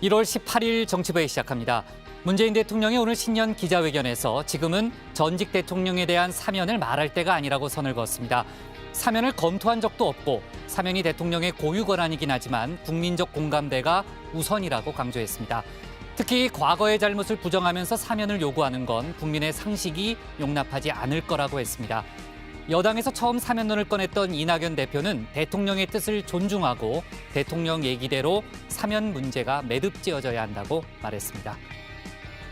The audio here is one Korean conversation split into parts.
1월 18일 정치부회 시작합니다. 문재인 대통령이 오늘 신년 기자회견에서 지금은 전직 대통령에 대한 사면을 말할 때가 아니라고 선을 그었습니다. 사면을 검토한 적도 없고 사면이 대통령의 고유 권한이긴 하지만 국민적 공감대가 우선이라고 강조했습니다. 특히 과거의 잘못을 부정하면서 사면을 요구하는 건 국민의 상식이 용납하지 않을 거라고 했습니다. 여당에서 처음 사면론을 꺼냈던 이낙연 대표는 대통령의 뜻을 존중하고 대통령 얘기대로 사면 문제가 매듭지어져야 한다고 말했습니다.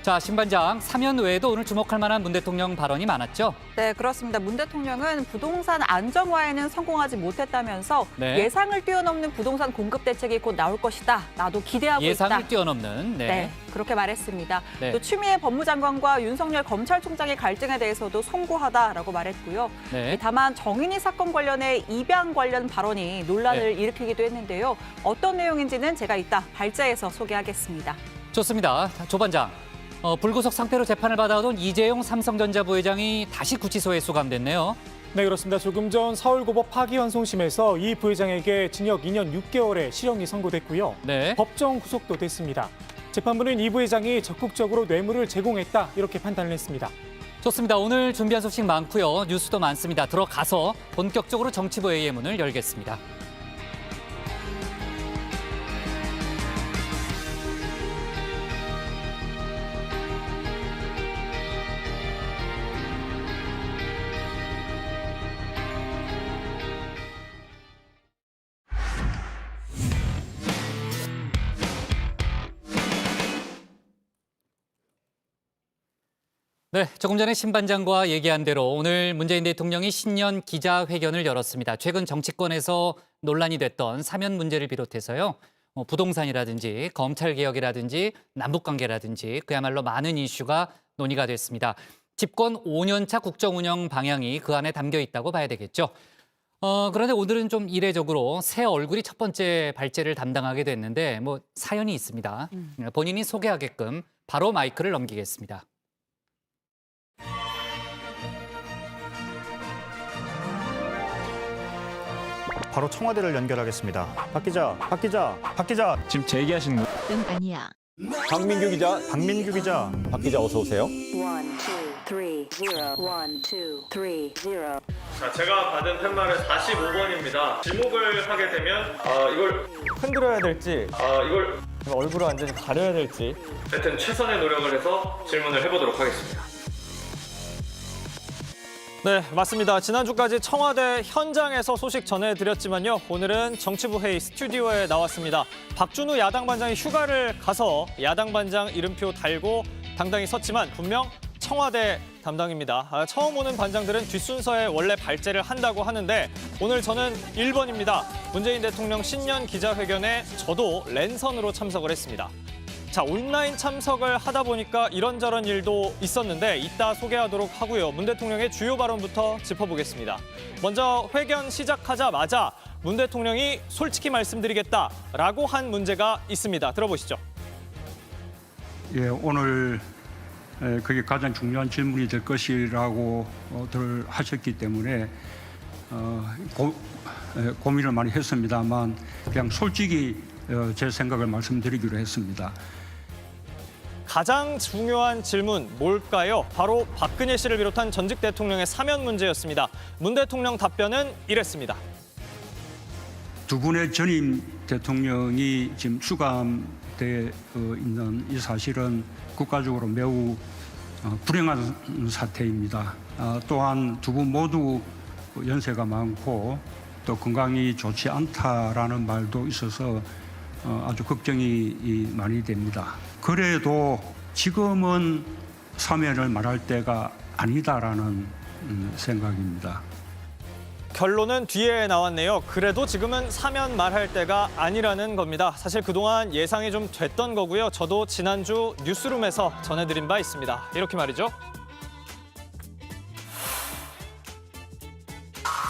자, 신반장, 사면 외에도 오늘 주목할 만한 문 대통령 발언이 많았죠? 네, 그렇습니다. 문 대통령은 부동산 안정화에는 성공하지 못했다면서 예상을 뛰어넘는 부동산 공급 대책이 곧 나올 것이다. 나도 기대하고 예상을 있다. 뛰어넘는. 네, 그렇게 말했습니다. 또 추미애 법무장관과 윤석열 검찰총장의 갈등에 대해서도 송구하다라고 말했고요. 다만 정인이 사건 관련해 입양 관련 발언이 논란을 일으키기도 했는데요. 어떤 내용인지는 제가 이따 발제해서 소개하겠습니다. 좋습니다. 조 반장. 불구속 상태로 재판을 받아오던 이재용 삼성전자 부회장이 다시 구치소에 수감됐네요. 네, 그렇습니다. 조금 전 서울고법 파기환송심에서 이 부회장에게 징역 2년 6개월의 실형이 선고됐고요. 법정 구속도 됐습니다. 재판부는 이 부회장이 적극적으로 뇌물을 제공했다 이렇게 판단을 했습니다. 좋습니다. 오늘 준비한 소식 많고요. 뉴스도 많습니다. 들어가서 본격적으로 정치부회의 문을 열겠습니다. 네, 조금 전에 신반장과 얘기한 대로 오늘 문재인 대통령이 신년 기자회견을 열었습니다. 최근 정치권에서 논란이 됐던 사면 문제를 비롯해서요. 부동산이라든지 검찰개혁이라든지 남북관계라든지 그야말로 많은 이슈가 논의가 됐습니다. 집권 5년차 국정운영 방향이 그 안에 담겨 있다고 봐야 되겠죠. 그런데 오늘은 좀 이례적으로 새 얼굴이 첫 번째 발제를 담당하게 됐는데 사연이 있습니다. 본인이 소개하게끔 바로 마이크를 넘기겠습니다. 바로 청와대를 연결하겠습니다. 박 기자. 지금 제 얘기하시는 거? 응, 아니야. 박민규 기자. 박 기자 어서 오세요. 1, 2, 3, 0. 1, 2, 3, 0. 자, 제가 받은 팻말은 45번입니다. 지목을 하게 되면 이걸 흔들어야 될지, 이걸 얼굴을 완전히 가려야 될지. 하여튼 최선의 노력을 해서 질문을 해보도록 하겠습니다. 네, 맞습니다. 지난주까지 청와대 현장에서 소식 전해드렸지만요. 오늘은 정치부회의 스튜디오에 나왔습니다. 박준우 야당반장이 휴가를 가서 야당반장 이름표 달고 당당히 섰지만 분명 청와대 담당입니다. 처음 오는 반장들은 뒷순서에 원래 발제를 한다고 하는데 오늘 저는 1번입니다. 문재인 대통령 신년 기자회견에 저도 랜선으로 참석을 했습니다. 자, 온라인 참석을 하다 보니까 이런저런 일도 있었는데 이따 소개하도록 하고요. 문 대통령의 주요 발언부터 짚어보겠습니다. 먼저 회견 시작하자마자 문 대통령이 솔직히 말씀드리겠다라고 한 문제가 있습니다. 들어보시죠. 예, 오늘 그게 가장 중요한 질문이 될 것이라고들 하셨기 때문에 고민을 많이 했습니다만 그냥 솔직히 제 생각을 말씀드리기로 했습니다. 가장 중요한 질문 뭘까요? 바로 박근혜 씨를 비롯한 전직 대통령의 사면 문제였습니다. 문 대통령 답변은 이랬습니다. 두 분의 전임 대통령이 지금 수감돼 있는 이 사실은 국가적으로 매우 불행한 사태입니다. 또한 두 분 모두 연세가 많고 또 건강이 좋지 않다라는 말도 있어서 아주 걱정이 많이 됩니다. 그래도 지금은 사면을 말할 때가 아니다라는 생각입니다. 결론은 뒤에 나왔네요. 그래도 지금은 사면 말할 때가 아니라는 겁니다. 사실 그동안 예상이 좀 됐던 거고요. 저도 지난주 뉴스룸에서 전해드린 바 있습니다. 이렇게 말이죠.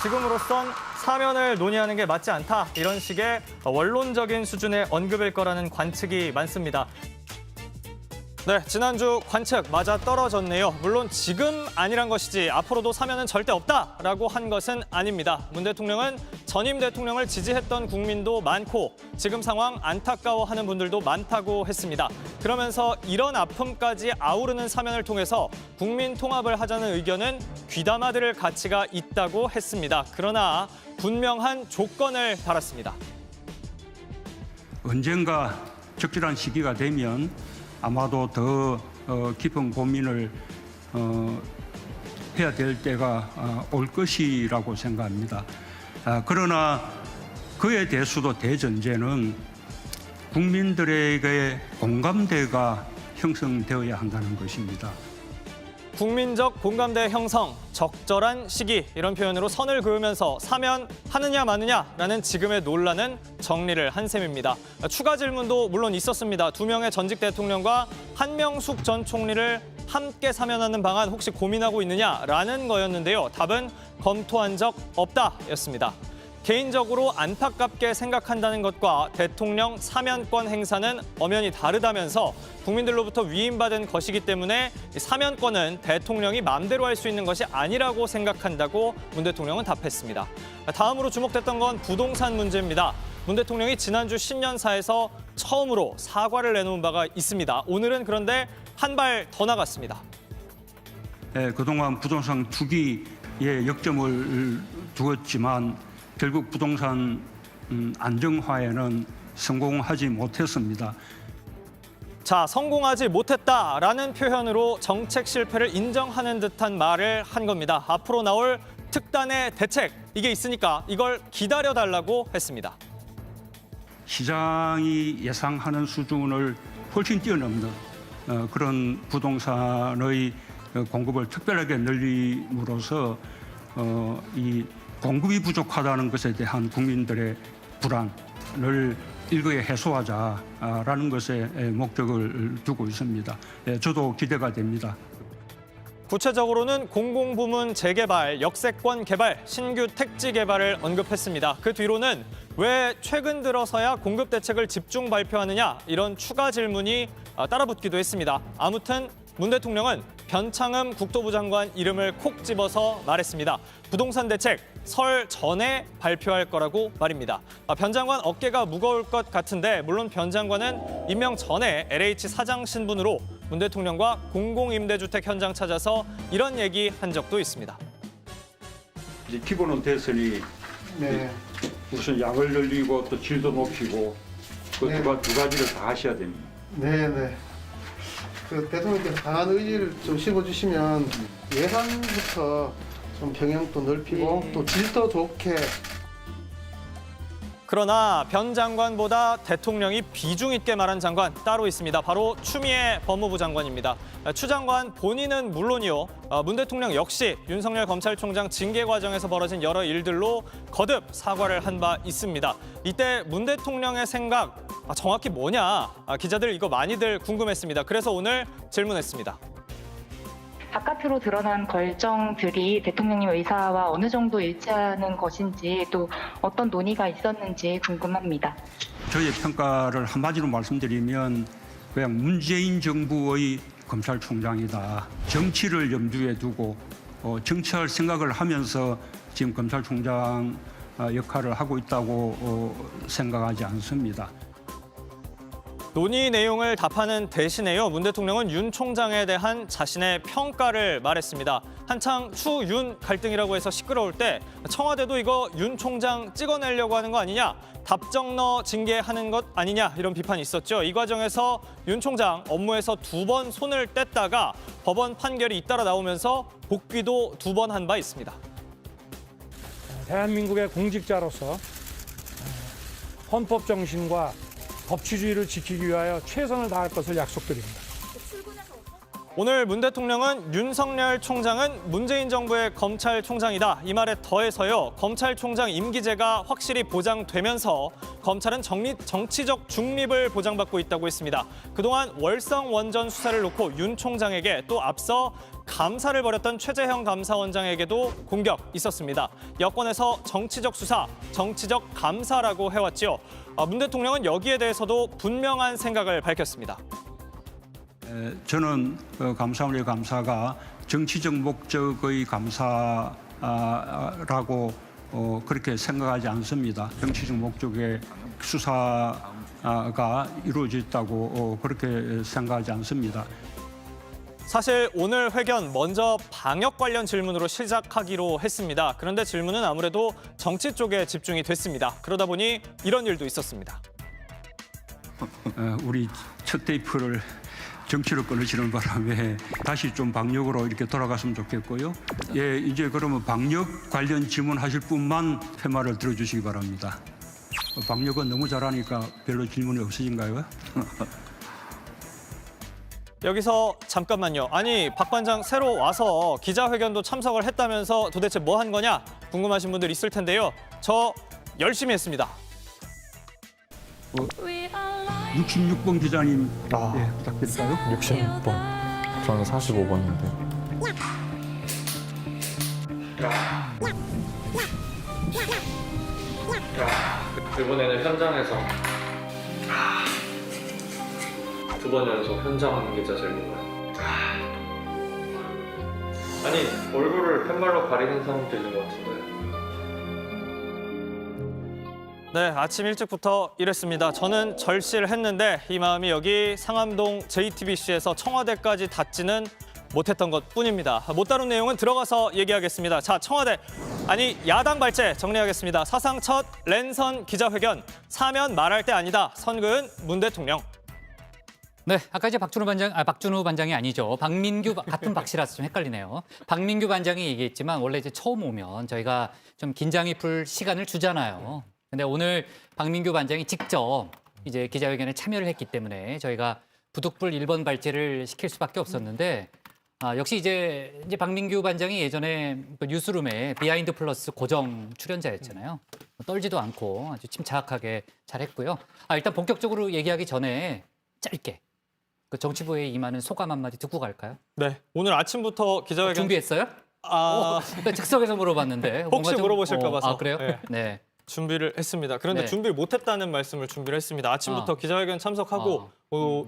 지금으로선 사면을 논의하는 게 맞지 않다. 이런 식의 원론적인 수준의 언급일 거라는 관측이 많습니다. 네, 지난주 관측 맞아 떨어졌네요. 물론 지금 아니란 것이지 앞으로도 사면은 절대 없다라고 한 것은 아닙니다. 문 대통령은 전임 대통령을 지지했던 국민도 많고 지금 상황 안타까워하는 분들도 많다고 했습니다. 그러면서 이런 아픔까지 아우르는 사면을 통해서 국민 통합을 하자는 의견은 귀담아 들을 가치가 있다고 했습니다. 그러나 분명한 조건을 달았습니다. 언젠가 적절한 시기가 되면 아마도 더 깊은 고민을 해야 될 때가 올 것이라고 생각합니다. 그러나 그에 대해서도 대전제는 국민들에게 공감대가 형성되어야 한다는 것입니다. 국민적 공감대 형성, 적절한 시기 이런 표현으로 선을 그으면서 사면하느냐 마느냐라는 지금의 논란은 정리를 한 셈입니다. 추가 질문도 물론 있었습니다. 2명의 전직 대통령과 한명숙 전 총리를 함께 사면하는 방안 혹시 고민하고 있느냐라는 거였는데요. 답은 검토한 적 없다였습니다. 개인적으로 안타깝게 생각한다는 것과 대통령 사면권 행사는 엄연히 다르다면서 국민들로부터 위임받은 것이기 때문에 사면권은 대통령이 마음대로 할 수 있는 것이 아니라고 생각한다고 문 대통령은 답했습니다. 다음으로 주목됐던 건 부동산 문제입니다. 문 대통령이 지난주 신년사에서 처음으로 사과를 내놓은 바가 있습니다. 오늘은 그런데 한 발 더 나갔습니다. 그동안 부동산 투기에 역점을 두었지만 결국 부동산 안정화에는 성공하지 못했습니다. 자, 성공하지 못했다라는 표현으로 정책 실패를 인정하는 듯한 말을 한 겁니다. 앞으로 나올 특단의 대책, 이게 있으니까 이걸 기다려달라고 했습니다. 시장이 예상하는 수준을 훨씬 뛰어넘는 그런 부동산의 공급을 특별하게 늘림으로써 이 공급이 부족하다는 것에 대한 국민들의 불안을 일거에 해소하자라는 것에 목적을 두고 있습니다. 저도 기대가 됩니다. 구체적으로는 공공부문 재개발, 역세권 개발, 신규 택지 개발을 언급했습니다. 그 뒤로는 왜 최근 들어서야 공급 대책을 집중 발표하느냐 이런 추가 질문이 따라붙기도 했습니다. 아무튼 문 대통령은 변창흠 국토부 장관 이름을 콕 집어서 말했습니다. 부동산 대책 설 전에 발표할 거라고 말입니다. 변 장관 어깨가 무거울 것 같은데 물론 변 장관은 임명 전에 LH 사장 신분으로 문 대통령과 공공임대주택 현장 찾아서 이런 얘기한 적도 있습니다. 이제 기본은 됐으니 우선 양을 늘리고 또 질도 높이고 그 두 가지를 다 하셔야 됩니다. 네네. 그 대통령께서 강한 의지를 좀 씹어주시면 예산부터 좀 병행도 넓히고 또 질도 좋게. 그러나 변 장관보다 대통령이 비중 있게 말한 장관 따로 있습니다. 바로 추미애 법무부 장관입니다. 추 장관 본인은 물론이요. 문 대통령 역시 윤석열 검찰총장 징계 과정에서 벌어진 여러 일들로 거듭 사과를 한 바 있습니다. 이때 문 대통령의 생각 정확히 뭐냐? 기자들 이거 많이들 궁금했습니다. 그래서 오늘 질문했습니다. 바깥으로 드러난 결정들이 대통령님 의사와 어느 정도 일치하는 것인지 또 어떤 논의가 있었는지 궁금합니다. 저의 평가를 한마디로 말씀드리면 그냥 문재인 정부의 검찰총장이다. 정치를 염두에 두고 정치할 생각을 하면서 지금 검찰총장 역할을 하고 있다고 생각하지 않습니다. 논의 내용을 답하는 대신에요. 문 대통령은 윤 총장에 대한 자신의 평가를 말했습니다. 한창 추윤 갈등이라고 해서 시끄러울 때 청와대도 이거 윤 총장 찍어내려고 하는 거 아니냐, 답정너 징계하는 것 아니냐 이런 비판이 있었죠. 이 과정에서 윤 총장 업무에서 2번 손을 뗐다가 법원 판결이 잇따라 나오면서 복귀도 2번 한 바 있습니다. 대한민국의 공직자로서 헌법 정신과 법치주의를 지키기 위하여 최선을 다할 것을 약속드립니다. 오늘 문 대통령은 윤석열 총장은 문재인 정부의 검찰총장이다. 이 말에 더해서요. 검찰총장 임기제가 확실히 보장되면서 검찰은 정치적 중립을 보장받고 있다고 했습니다. 그동안 월성 원전 수사를 놓고 윤 총장에게 또 앞서 감사를 벌였던 최재형 감사원장에게도 공격 있었습니다. 여권에서 정치적 수사, 정치적 감사라고 해왔지요. 문 대통령은 여기에 대해서도 분명한 생각을 밝혔습니다. 저는 감사원의 감사가 정치적 목적의 감사라고 그렇게 생각하지 않습니다. 정치적 목적의 수사가 이루어졌다고 그렇게 생각하지 않습니다. 사실 오늘 회견 먼저 방역 관련 질문으로 시작하기로 했습니다. 그런데 질문은 아무래도 정치 쪽에 집중이 됐습니다. 그러다 보니 이런 일도 있었습니다. 우리 첫 테이프를 정치로 끊으시는 바람에 다시 좀 방역으로 이렇게 돌아갔으면 좋겠고요. 예, 이제 그러면 방역 관련 질문하실 분만 회말을 들어주시기 바랍니다. 방역은 너무 잘하니까 별로 질문이 없으신가요? 여기서 잠깐만요. 아니 박 관장 새로 와서 기자회견도 참석을 했다면서 도대체 뭐 한 거냐 궁금하신 분들 있을 텐데요. 저 열심히 했습니다. 66번 기자님 네, 부탁드릴까요? 66번. 저는 45번인데. 이번에는 현장에서 2번 연속 현장 기자 질문을. 아니 얼굴을 팻말로 가리는 사람도 있는 것 같은데. 네, 아침 일찍부터 이랬습니다. 저는 절실을 했는데 이 마음이 여기 상암동 JTBC에서 청와대까지 닿지는 못했던 것뿐입니다. 못 다룬 내용은 들어가서 얘기하겠습니다. 자, 청와대, 아니 야당 발제 정리하겠습니다. 사상 첫 랜선 기자회견, 사면 말할 때 아니다. 선거은 문 대통령. 네, 아까 이제 박준우 반장이 아니죠. 박민규 같은 박씨라서 좀 헷갈리네요. 박민규 반장이 얘기했지만 원래 이제 처음 오면 저희가 좀 긴장이 풀 시간을 주잖아요. 근데 오늘 박민규 반장이 직접 이제 기자회견에 참여를 했기 때문에 저희가 부득불 1번 발제를 시킬 수밖에 없었는데 역시 이제 박민규 반장이 예전에 그 뉴스룸에 비하인드 플러스 고정 출연자였잖아요. 떨지도 않고 아주 침착하게 잘했고요. 일단 본격적으로 얘기하기 전에 짧게 그 정치부에 임하는 소감 한마디 듣고 갈까요? 네, 오늘 아침부터 기자회견 준비했어요? 즉석에서 물어봤는데 혹시 물어보실까 봐서. 그래요? 네. 네. 준비를 했습니다. 그런데 네. 준비를 못했다는 말씀을 준비를 했습니다. 아침부터 기자회견 참석하고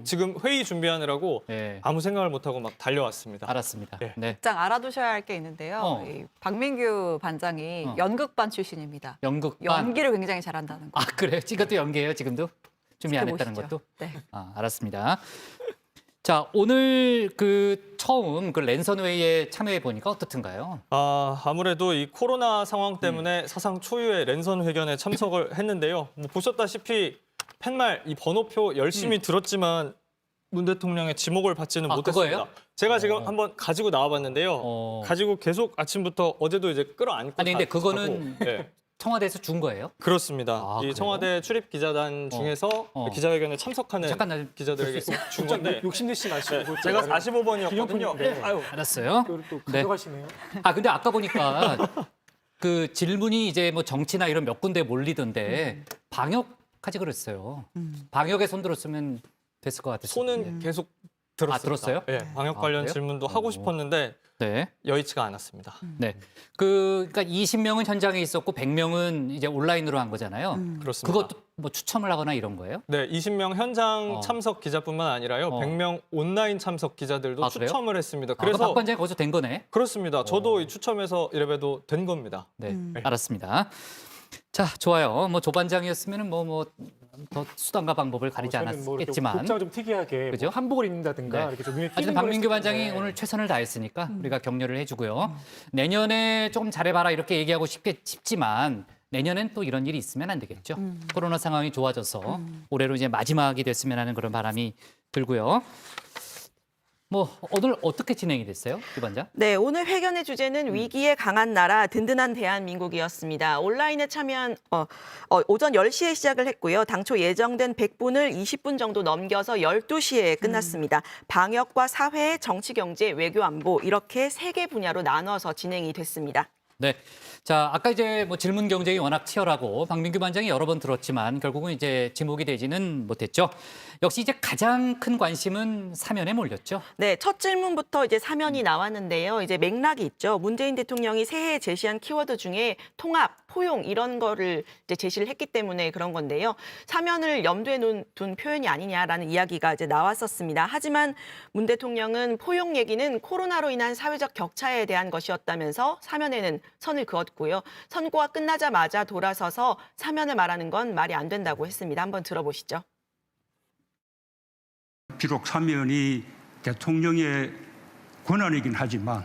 지금 회의 준비하느라고 네. 아무 생각을 못하고 막 달려왔습니다. 알았습니다. 네. 네. 가장 알아두셔야 할 게 있는데요. 이 박민규 반장이 연극반 출신입니다. 연극반? 연기를 굉장히 잘한다는 거. 그래요? 이것도 연기예요, 지금도? 준비 안 했다는 지켜보시죠. 것도? 네. 알았습니다. 자, 오늘 처음 랜선 회의에 참여해 보니까 어떻든가요? 아무래도 이 코로나 상황 때문에 사상 초유의 랜선 회견에 참석을 했는데요. 뭐 보셨다시피 팻말 이 번호표 열심히 들었지만 문 대통령의 지목을 받지는 못했습니다. 그거예요? 제가 지금 한번 가지고 나와봤는데요. 가지고 계속 아침부터 어제도 이제 끌어안고 근데 그거는 네. 청와대에서 준 거예요? 그렇습니다. 이 그래요? 청와대 출입 기자단 중에서 기자회견에 참석하는 잠깐 기자들에게 준 건데 욕심내지 마시고 제가 45번이었거든요. 알았어요. 그걸 또 가져가시네요. 근데 아까 보니까 그 질문이 이제 뭐 정치나 이런 몇 군데 몰리던데 방역까지 그랬어요. 방역에 손 들었으면 됐을 것 같았어요. 손은 계속 들었습니다. 들었어요? 네, 방역 관련 그래요? 질문도 하고 싶었는데 네. 여의치가 않았습니다. 네. 그러니까 20명은 현장에 있었고 100명은 이제 온라인으로 한 거잖아요. 그렇습니다. 그것도 뭐 추첨을 하거나 이런 거예요? 네, 20명 현장 참석 기자뿐만 아니라요. 100명 온라인 참석 기자들도 그래요? 추첨을 했습니다. 그래서 그래서 박 반장이 거기서 된 거네. 그렇습니다. 저도 이 추첨해서 이래봬도 된 겁니다. 네, 알았습니다. 자, 좋아요. 뭐 조 반장이었으면은 더 수단과 방법을 가리지 않았겠지만 복장 좀 특이하게 그죠? 한복을 입는다든가 네. 이렇게 좀 눈에 하여튼 띄는 박민규 걸 반장이 했을 오늘 최선을 다했으니까 우리가 격려를 해주고요. 내년에 조금 잘해봐라 이렇게 얘기하고 싶지만 내년엔 또 이런 일이 있으면 안 되겠죠. 코로나 상황이 좋아져서 올해로 이제 마지막이 됐으면 하는 그런 바람이 들고요. 뭐 오늘 어떻게 진행이 됐어요, 이 반장? 네, 오늘 회견의 주제는 위기에 강한 나라, 든든한 대한민국이었습니다. 온라인에 참여한 오전 10시에 시작을 했고요. 당초 예정된 100분을 20분 정도 넘겨서 12시에 끝났습니다. 방역과 사회, 정치, 경제, 외교, 안보 이렇게 3개 분야로 나눠서 진행이 됐습니다. 네. 자, 아까 이제 뭐 질문 경쟁이 워낙 치열하고 박민규 반장이 여러 번 들었지만 결국은 이제 지목이 되지는 못했죠. 역시 이제 가장 큰 관심은 사면에 몰렸죠. 네, 첫 질문부터 이제 사면이 나왔는데요. 이제 맥락이 있죠. 문재인 대통령이 새해에 제시한 키워드 중에 통합, 포용 이런 거를 이제 제시를 했기 때문에 그런 건데요. 사면을 염두에 둔 표현이 아니냐라는 이야기가 이제 나왔었습니다. 하지만 문 대통령은 포용 얘기는 코로나로 인한 사회적 격차에 대한 것이었다면서 사면에는 선을 그었고요. 선고가 끝나자마자 돌아서서 사면을 말하는 건 말이 안 된다고 했습니다. 한번 들어보시죠. 비록 사면이 대통령의 권한이긴 하지만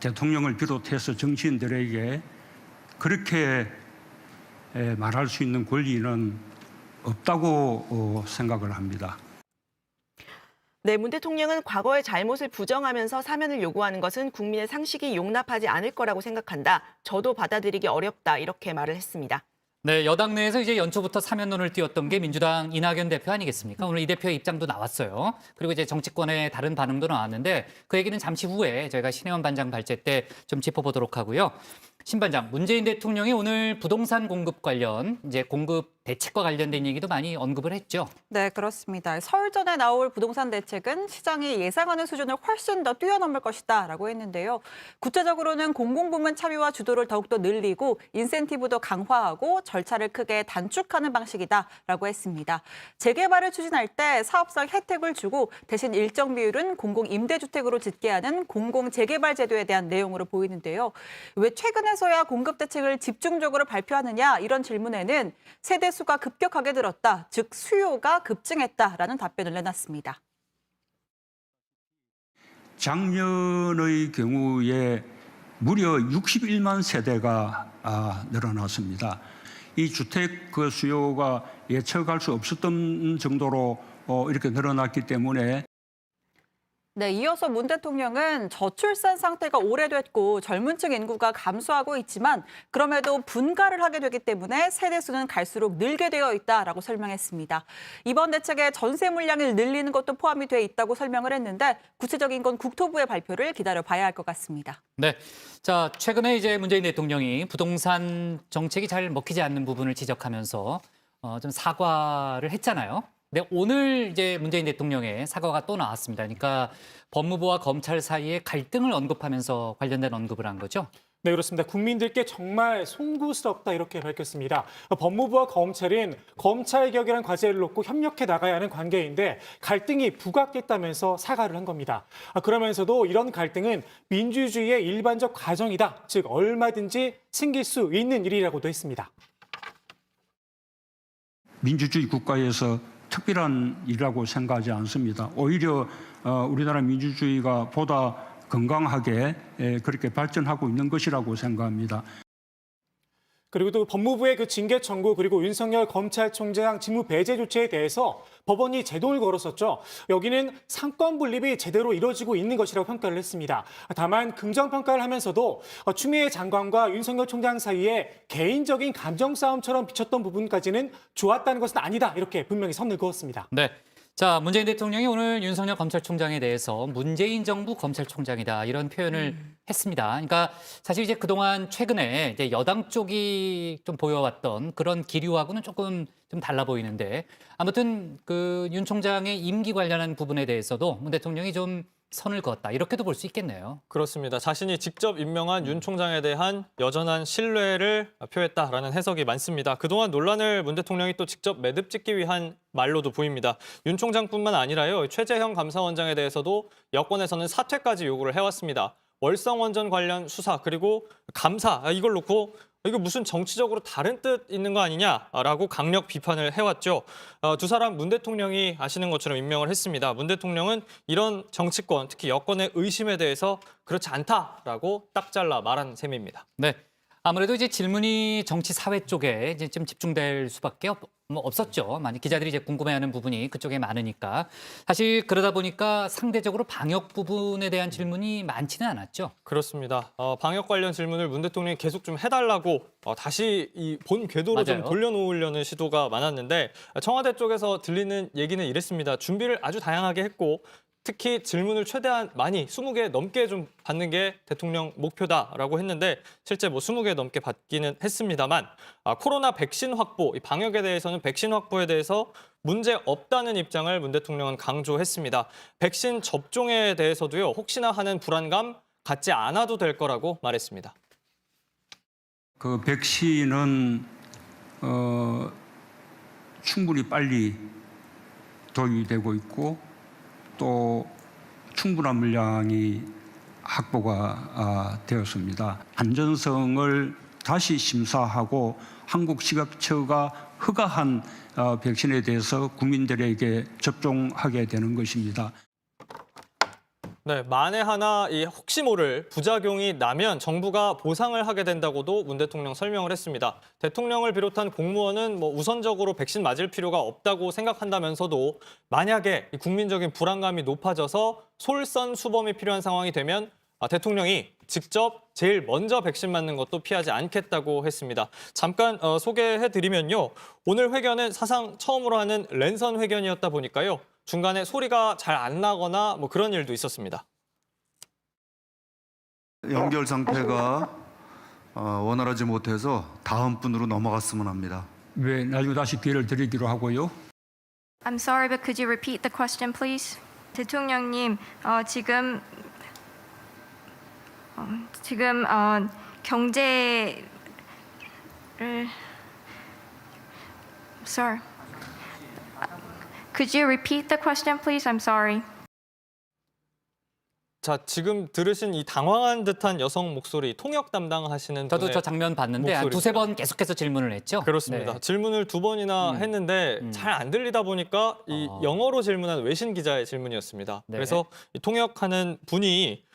대통령을 비롯해서 정치인들에게 그렇게 말할 수 있는 권리는 없다고 생각을 합니다. 네, 문 대통령은 과거의 잘못을 부정하면서 사면을 요구하는 것은 국민의 상식이 용납하지 않을 거라고 생각한다. 저도 받아들이기 어렵다. 이렇게 말을 했습니다. 네, 여당 내에서 이제 연초부터 사면론을 띄웠던 게 민주당 이낙연 대표 아니겠습니까? 오늘 이 대표의 입장도 나왔어요. 그리고 이제 정치권의 다른 반응도 나왔는데 그 얘기는 잠시 후에 저희가 신혜원 반장 발제 때 좀 짚어보도록 하고요. 신 반장, 문재인 대통령이 오늘 부동산 공급 관련 이제 공급 대책과 관련된 얘기도 많이 언급을 했죠. 네, 그렇습니다. 설 전에 나올 부동산 대책은 시장이 예상하는 수준을 훨씬 더 뛰어넘을 것이다라고 했는데요. 구체적으로는 공공부문 참여와 주도를 더욱더 늘리고 인센티브도 강화하고 절차를 크게 단축하는 방식이다라고 했습니다. 재개발을 추진할 때 사업상 혜택을 주고 대신 일정 비율은 공공임대주택으로 짓게 하는 공공재개발 제도에 대한 내용으로 보이는데요. 왜 최근에서야 공급 대책을 집중적으로 발표하느냐 이런 질문에는 세대 수가 급격하게 늘었다, 즉 수요가 급증했다라는 답변을 내놨습니다. 작년의 경우에 무려 61만 세대가 늘어났습니다. 이 주택 그 수요가 예측할 수 없었던 정도로 이렇게 늘어났기 때문에 네, 이어서 문 대통령은 저출산 상태가 오래됐고 젊은 층 인구가 감소하고 있지만 그럼에도 분가를 하게 되기 때문에 세대 수는 갈수록 늘게 되어 있다라고 설명했습니다. 이번 대책에 전세 물량을 늘리는 것도 포함이 돼 있다고 설명을 했는데 구체적인 건 국토부의 발표를 기다려봐야 할 것 같습니다. 네, 자 최근에 이제 문재인 대통령이 부동산 정책이 잘 먹히지 않는 부분을 지적하면서 좀 사과를 했잖아요. 네, 오늘 이제 문재인 대통령의 사과가 또 나왔습니다. 그러니까 법무부와 검찰 사이에 갈등을 언급하면서 관련된 언급을 한 거죠. 네, 그렇습니다. 국민들께 정말 송구스럽다 이렇게 밝혔습니다. 법무부와 검찰은 검찰 개혁이라는 과제를 놓고 협력해 나가야 하는 관계인데 갈등이 부각됐다면서 사과를 한 겁니다. 그러면서도 이런 갈등은 민주주의의 일반적 과정이다. 즉 얼마든지 생길 수 있는 일이라고도 했습니다. 민주주의 국가에서 특별한 일이라고 생각하지 않습니다. 오히려 우리나라 민주주의가 보다 건강하게 그렇게 발전하고 있는 것이라고 생각합니다. 그리고 또 법무부의 그 징계 청구 그리고 윤석열 검찰총장 직무 배제 조치에 대해서 법원이 제동을 걸었었죠. 여기는 상권 분립이 제대로 이루어지고 있는 것이라고 평가를 했습니다. 다만 긍정평가를 하면서도 추미애 장관과 윤석열 총장 사이에 개인적인 감정 싸움처럼 비쳤던 부분까지는 좋았다는 것은 아니다. 이렇게 분명히 선을 그었습니다. 네. 자, 문재인 대통령이 오늘 윤석열 검찰총장에 대해서 문재인 정부 검찰총장이다 이런 표현을 했습니다. 그러니까 사실 이제 그동안 최근에 이제 여당 쪽이 좀 보여왔던 그런 기류하고는 조금 좀 달라 보이는데 아무튼 그 윤 총장의 임기 관련한 부분에 대해서도 문 대통령이 좀 선을 그었다 이렇게도 볼 수 있겠네요. 그렇습니다. 자신이 직접 임명한 윤 총장에 대한 여전한 신뢰를 표했다라는 해석이 많습니다. 그동안 논란을 문 대통령이 또 직접 매듭 짓기 위한 말로도 보입니다. 윤 총장뿐만 아니라요. 최재형 감사원장에 대해서도 여권에서는 사퇴까지 요구를 해왔습니다. 월성원전 관련 수사 그리고 감사 이걸 놓고 이거 무슨 정치적으로 다른 뜻 있는 거 아니냐라고 강력 비판을 해왔죠. 두 사람 문 대통령이 아시는 것처럼 임명을 했습니다. 문 대통령은 이런 정치권, 특히 여권의 의심에 대해서 그렇지 않다라고 딱 잘라 말한 셈입니다. 네, 아무래도 이제 질문이 정치 사회 쪽에 이제 좀 집중될 수밖에 없었죠. 많이 기자들이 이제 궁금해하는 부분이 그쪽에 많으니까 사실 그러다 보니까 상대적으로 방역 부분에 대한 질문이 많지는 않았죠. 그렇습니다. 방역 관련 질문을 문 대통령이 계속 좀 해달라고 다시 이 본 궤도로 좀 돌려놓으려는 시도가 많았는데 청와대 쪽에서 들리는 얘기는 이랬습니다. 준비를 아주 다양하게 했고 특히 질문을 최대한 많이 20개 넘게 좀 받는 게 대통령 목표다라고 했는데 실제 뭐 20개 넘게 받기는 했습니다만 코로나 백신 확보, 이 방역에 대해서는 백신 확보에 대해서 문제 없다는 입장을 문 대통령은 강조했습니다. 백신 접종에 대해서도요. 혹시나 하는 불안감 갖지 않아도 될 거라고 말했습니다. 그 백신은 충분히 빨리 도입이 되고 있고 또 충분한 물량이 확보가 되었습니다. 안전성을 다시 심사하고 한국식약처가 허가한 백신에 대해서 국민들에게 접종하게 되는 것입니다. 네, 만에 하나 이 혹시 모를 부작용이 나면 정부가 보상을 하게 된다고도 문 대통령 설명을 했습니다. 대통령을 비롯한 공무원은 뭐 우선적으로 백신 맞을 필요가 없다고 생각한다면서도 만약에 이 국민적인 불안감이 높아져서 솔선수범이 필요한 상황이 되면 대통령이 직접 제일 먼저 백신 맞는 것도 피하지 않겠다고 했습니다. 잠깐 소개해드리면요. 오늘 회견은 사상 처음으로 하는 랜선 회견이었다 보니까요. 중간에 소리가 잘 안 나거나 뭐 그런 일도 있었습니다. 연결 상태가 원활하지 못해서 다음 분으로 넘어갔으면 합니다. 왜 나중에 다시 기회를 드리기로 하고요. I'm sorry, but could you repeat the question, please? 대통령님, 지금 경제를 sorry. Could you repeat the question, please? I'm sorry. 자, 지금 들으신 이 당황한 듯한 여성 목소리, 통역 담당하시는 저도 분의 저 장면 봤는데 한 두세 번 계속해서 질문을 했죠. 그렇습니다. 네. 질문을 2번이나 했는데 잘 안 들리다 보니까 이 영어로 질문한 외신 기자의 질문이었습니다. 네. 그래서 이 통역하는 분이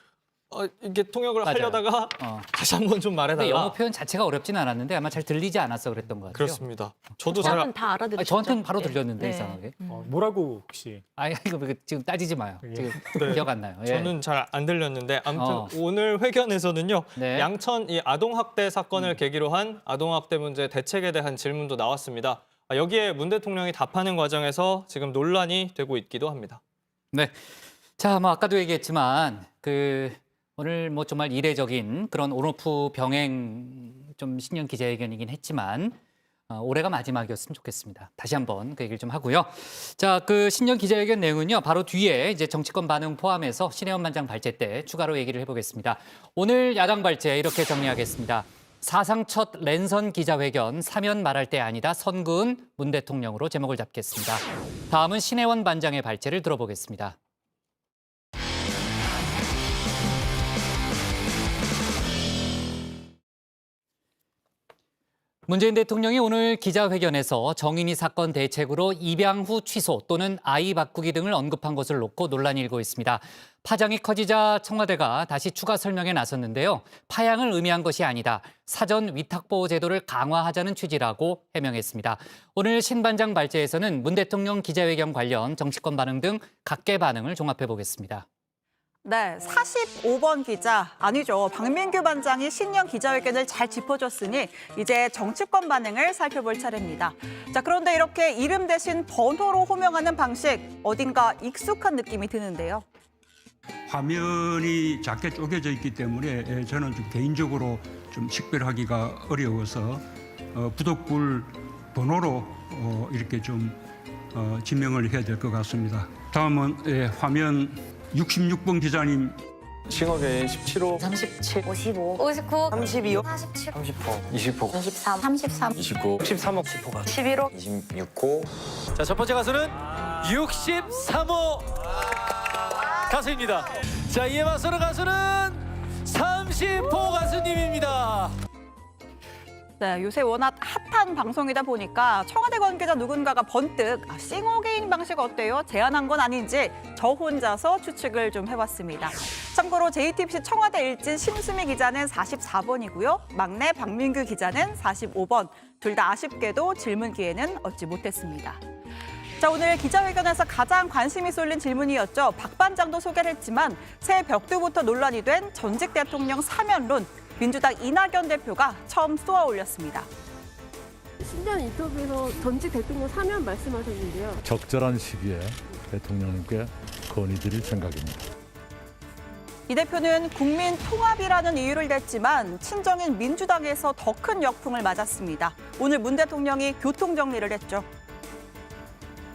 이게 통역을 맞아요. 하려다가 다시 한번 좀 근데 말해달라. 영어 표현 자체가 어렵진 않았는데 아마 잘 들리지 않아서 그랬던 것 같아요. 그렇습니다. 저도 잘 다 알아들으시죠? 저한테는 바로 들렸는데 네. 이상하게. 뭐라고 혹시? 이거 지금 따지지 마요. 지금 네. 기억 안 나요. 예. 저는 잘 안 들렸는데 아무튼 오늘 회견에서는요. 네. 양천 이 아동학대 사건을 계기로 한 아동학대 문제 대책에 대한 질문도 나왔습니다. 여기에 문 대통령이 답하는 과정에서 지금 논란이 되고 있기도 합니다. 네. 자, 뭐 아까도 얘기했지만 오늘 뭐 정말 이례적인 그런 온오프 병행 좀 신년 기자회견이긴 했지만 올해가 마지막이었으면 좋겠습니다. 다시 한번 그 얘기를 좀 하고요. 자, 그 신년 기자회견 내용은요. 바로 뒤에 이제 정치권 반응 포함해서 신혜원 반장 발제 때 추가로 얘기를 해보겠습니다. 오늘 야당 발제 이렇게 정리하겠습니다. 사상 첫 랜선 기자회견 사면 말할 때 아니다 선구은 문 대통령으로 제목을 잡겠습니다. 다음은 신혜원 반장의 발제를 들어보겠습니다. 문재인 대통령이 오늘 기자회견에서 정인이 사건 대책으로 입양 후 취소 또는 아이 바꾸기 등을 언급한 것을 놓고 논란이 일고 있습니다. 파장이 커지자 청와대가 다시 추가 설명에 나섰는데요. 파양을 의미한 것이 아니다. 사전 위탁보호 제도를 강화하자는 취지라고 해명했습니다. 오늘 신 반장 발제에서는 문 대통령 기자회견 관련 정치권 반응 등 각계 반응을 종합해 보겠습니다. 네, 45번 기자, 아니죠. 박민규 반장이 신년 기자회견을 잘 짚어줬으니 이제 정치권 반응을 살펴볼 차례입니다. 자, 그런데 이렇게 이름 대신 번호로 호명하는 방식, 어딘가 익숙한 느낌이 드는데요. 화면이 작게 쪼개져 있기 때문에 저는 좀 개인적으로 좀 식별하기가 어려워서 부독불 번호로 이렇게 좀 지명을 해야 될 것 같습니다. 다음은 화면 66번 기자님. 싱어게인 17호 37, 55, 59, 32호 47, 30호 20호 23, 33, 29 13호 10호가 11호, 26호 자, 첫 번째 가수는 63호 가수입니다. 자, 이에 맞서는 가수는 30호 가수님입니다. 네, 요새 워낙 핫한 방송이다 보니까 청와대 관계자 누군가가 번뜩 싱어게인 방식 어때요? 제안한 건 아닌지 저 혼자서 추측을 좀 해봤습니다. 참고로 JTBC 청와대 일진 심수미 기자는 44번이고요. 막내 박민규 기자는 45번. 둘 다 아쉽게도 질문 기회는 얻지 못했습니다. 자, 오늘 기자회견에서 가장 관심이 쏠린 질문이었죠. 박 반장도 소개를 했지만 새해 벽두부터 논란이 된 전직 대통령 사면론. 민주당 이낙연 대표가 처음 쏘아 올렸습니다. 신년 인터뷰에서 전직 대통령 사면 말씀하셨는데요. 적절한 시기에 대통령님께 건의드릴 생각입니다. 이 대표는 국민 통합이라는 이유를 댔지만 친정인 민주당에서 더 큰 역풍을 맞았습니다. 오늘 문 대통령이 교통 정리를 했죠.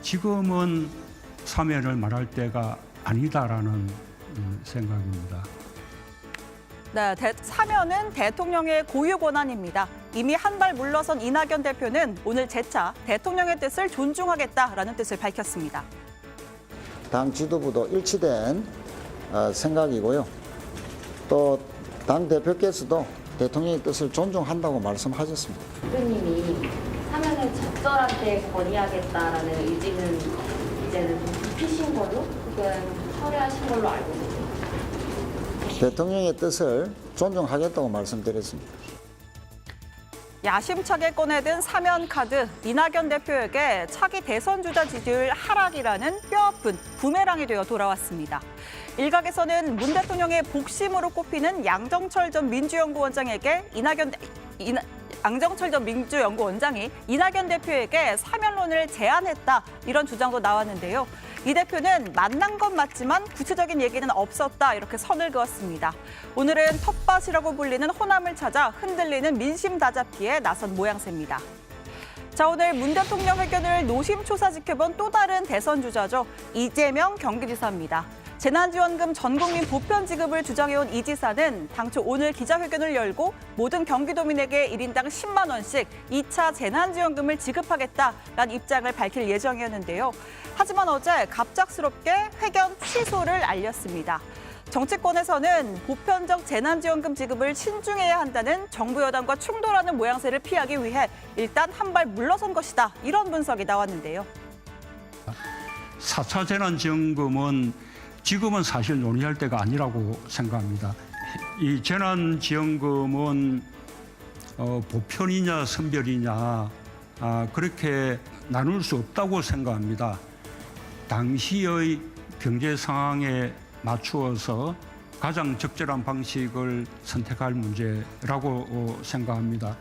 지금은 사면을 말할 때가 아니다라는 생각입니다. 네, 사면은 대통령의 고유 권한입니다. 이미 한 발 물러선 이낙연 대표는 오늘 재차 대통령의 뜻을 존중하겠다라는 뜻을 밝혔습니다. 당 지도부도 일치된 생각이고요. 또 당 대표께서도 대통령의 뜻을 존중한다고 말씀하셨습니다. 대표님이 사면을 적절한테 건의하겠다라는 의지는 이제는 피신 걸로 혹은 철회하신 걸로 알고 있습니다. 대통령의 뜻을 존중하겠다고 말씀드렸습니다. 야심차게 꺼내든 사면 카드, 이낙연 대표에게 차기 대선 주자 지지율 하락이라는 뼈아픈 부메랑이 되어 돌아왔습니다. 일각에서는 문 대통령의 복심으로 꼽히는 양정철 전 민주연구원장에게 양정철 전 민주연구원장이 이낙연 대표에게 사면론을 제안했다, 이런 주장도 나왔는데요. 이 대표는 만난 건 맞지만 구체적인 얘기는 없었다, 이렇게 선을 그었습니다. 오늘은 텃밭이라고 불리는 호남을 찾아 흔들리는 민심 다잡기에 나선 모양새입니다. 자, 오늘 문 대통령 회견을 노심초사 지켜본 또 다른 대선 주자죠. 이재명 경기지사입니다. 재난지원금 전 국민 보편 지급을 주장해온 이 지사는 당초 오늘 기자회견을 열고 모든 경기도민에게 1인당 10만 원씩 2차 재난지원금을 지급하겠다라는 입장을 밝힐 예정이었는데요. 하지만 어제 갑작스럽게 회견 취소를 알렸습니다. 정치권에서는 보편적 재난지원금 지급을 신중해야 한다는 정부 여당과 충돌하는 모양새를 피하기 위해 일단 한 발 물러선 것이다, 이런 분석이 나왔는데요. 4차 재난지원금은 지금은 사실 논의할 때가 아니라고 생각합니다. 이 재난지원금은 보편이냐 선별이냐 그렇게 나눌 수 없다고 생각합니다. 당시의 경제 상황에 맞추어서 가장 적절한 방식을 선택할 문제라고 생각합니다.